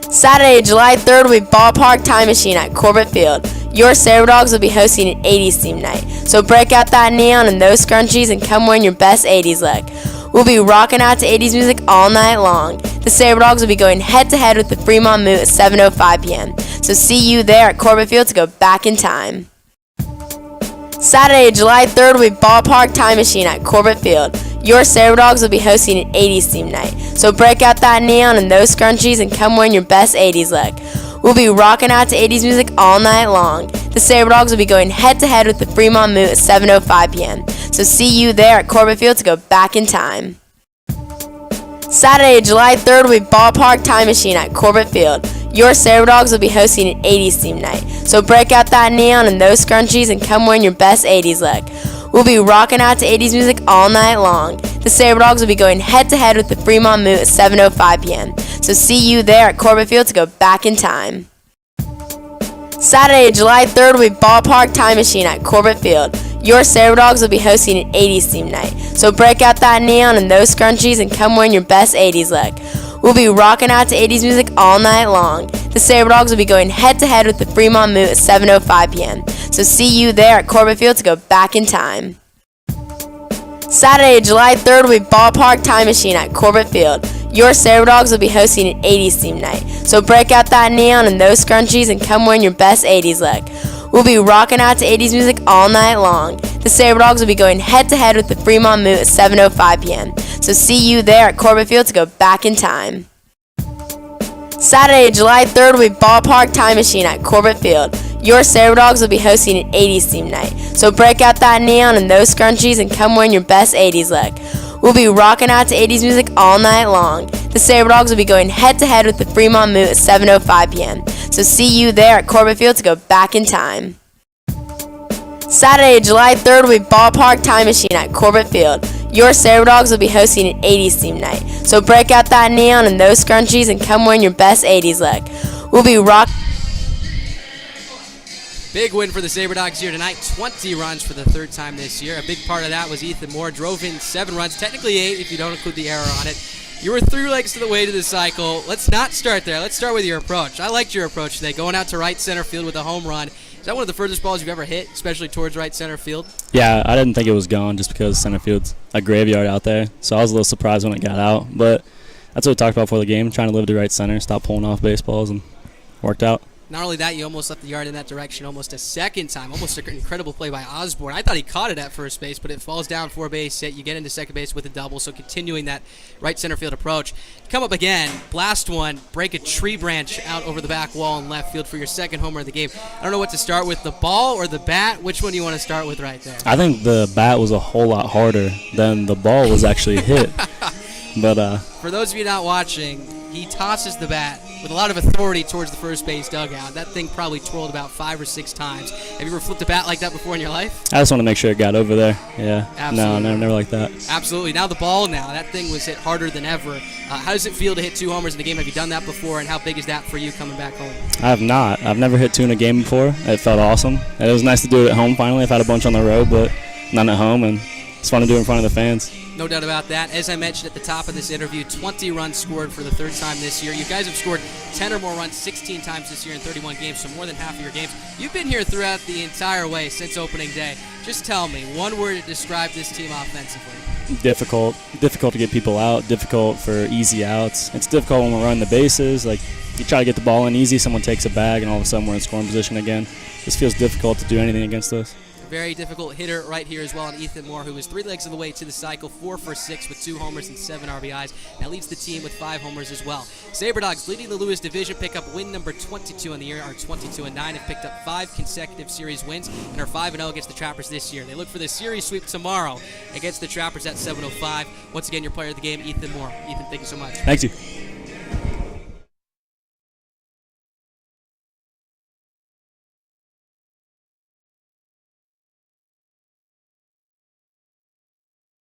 Saturday, July 3rd will be Ballpark Time Machine at Corbett Field. Your Sabre Dogs will be hosting an 80s theme night. So break out that neon and those scrunchies and come wearing your best 80s look. We'll be rocking out to 80s music all night long. The Sabre Dogs will be going head-to-head with the Fremont Moot at 7:05 p.m. So see you there at Corbett Field to go back in time. Saturday, July 3rd will be Ballpark Time Machine at Corbett Field. Your Sabre Dogs will be hosting an 80s theme night. So break out that neon and those scrunchies and come wearing your best 80s look. We'll be rocking out to 80s music all night long. The Sabre Dogs will be going head-to-head with the Fremont Moot at 7:05 p.m. So see you there at Corbett Field to go back in time. Saturday, July 3rd will be Ballpark Time Machine at Corbett Field. Your Sabre Dogs will be hosting an 80s theme night. So break out that neon and those scrunchies and come wearing your best 80s look. We'll be rocking out to 80s music all night long. The Sabre Dogs will be going head-to-head with the Fremont Moot at 7:05 p.m. So see you there at Corbett Field to go back in time. Saturday, July 3rd will be Ballpark Time Machine at Corbett Field. Your Sabre Dogs will be hosting an 80s theme night. So break out that neon and those scrunchies and come wearing your best 80s look. We'll be rocking out to 80s music all night long. The Sabre Dogs will be going head-to-head with the Fremont Moot at 7:05 p.m. So see you there at Corbett Field to go back in time. Saturday, July 3rd will be Ballpark Time Machine at Corbett Field. Your Sabre Dogs will be hosting an 80s theme night. So break out that neon and those scrunchies and come wearing your best 80s look. We'll be rocking out to 80s music all night long. The Sabre Dogs will be going head-to-head with the Fremont Moot at 7:05 p.m. So see you there at Corbett Field to go back in time. Saturday, July 3rd will be Ballpark Time Machine at Corbett Field. Your Sabre Dogs will be hosting an 80s theme night. So break out that neon and those scrunchies and come wearing your best 80s look. We'll be rocking out to 80s music all night long. The Sabre Dogs will be going head-to-head with the Fremont Moot at 7:05 p.m. So see you there at Corbett Field to go back in time. Saturday, July 3rd will be Ballpark Time Machine at Corbett Field. Your Sabre Dogs will be hosting an 80s theme night. So break out that neon and those scrunchies and come wearing your best 80s look. We'll be rocking. Big win for the Sabre Dogs here tonight. 20 runs for the third time this year. A big part of that was Ethan Moore. Drove in 7 runs, technically 8 if you don't include the error on it. You were 3 legs to the way to the cycle. Let's not start there. Let's start with your approach. I liked your approach today, going out to right center field with a home run. Is that one of the furthest balls you've ever hit, especially towards right center field? Yeah, I didn't think it was gone just because center field's a graveyard out there. So I was a little surprised when it got out. But that's what we talked about before the game, trying to live to right center, stop pulling off baseballs, and worked out. Not only that, you almost left the yard in that direction almost a second time. Almost an incredible play by Osborne. I thought he caught it at first base, but it falls down 4-base hit. You get into second base with a double, so continuing that right center field approach. Come up again, blast one, break a tree branch out over the back wall in left field for your second homer of the game. I don't know what to start with, the ball or the bat. Which one do you want to start with right there? I think the bat was a whole lot harder than the ball was actually hit. But for those of you not watching, he tosses the bat with a lot of authority towards the first base dugout. That thing probably twirled about 5 or 6 times. Have you ever flipped a bat like that before in your life? I just want to make sure it got over there. Yeah. Absolutely. No, never like that. Absolutely. Now the ball now. That thing was hit harder than ever. How does it feel to hit 2 homers in the game? Have you done that before, and how big is that for you coming back home? I have not. I've never hit 2 in a game before. It felt awesome. It was nice to do it at home finally. I've had a bunch on the road, but none at home, and it's fun to do it in front of the fans. No doubt about that. As I mentioned at the top of this interview, 20 runs scored for the 3rd time this year. You guys have scored 10 or more runs 16 times this year in 31 games, so more than half of your games. You've been here throughout the entire way since opening day. Just tell me, one word to describe this team offensively. Difficult to get people out, difficult for easy outs. It's difficult when we're running the bases. Like, you try to get the ball in easy, someone takes a bag, and all of a sudden we're in scoring position again. This feels difficult to do anything against us. Very difficult hitter right here as well, and Ethan Moore, who is 3 legs of the way to the cycle, 4 for 6 with 2 homers and 7 RBIs. Now leads the team with 5 homers as well. Sabre Dogs leading the Lewis Division, pick up win number 22 in the year, are 22-9, have picked up 5 consecutive series wins, and are 5-0 against the Trappers this year. They look for the series sweep tomorrow against the Trappers at 7:05. Once again, your player of the game, Ethan Moore. Ethan, thank you so much. Thank you.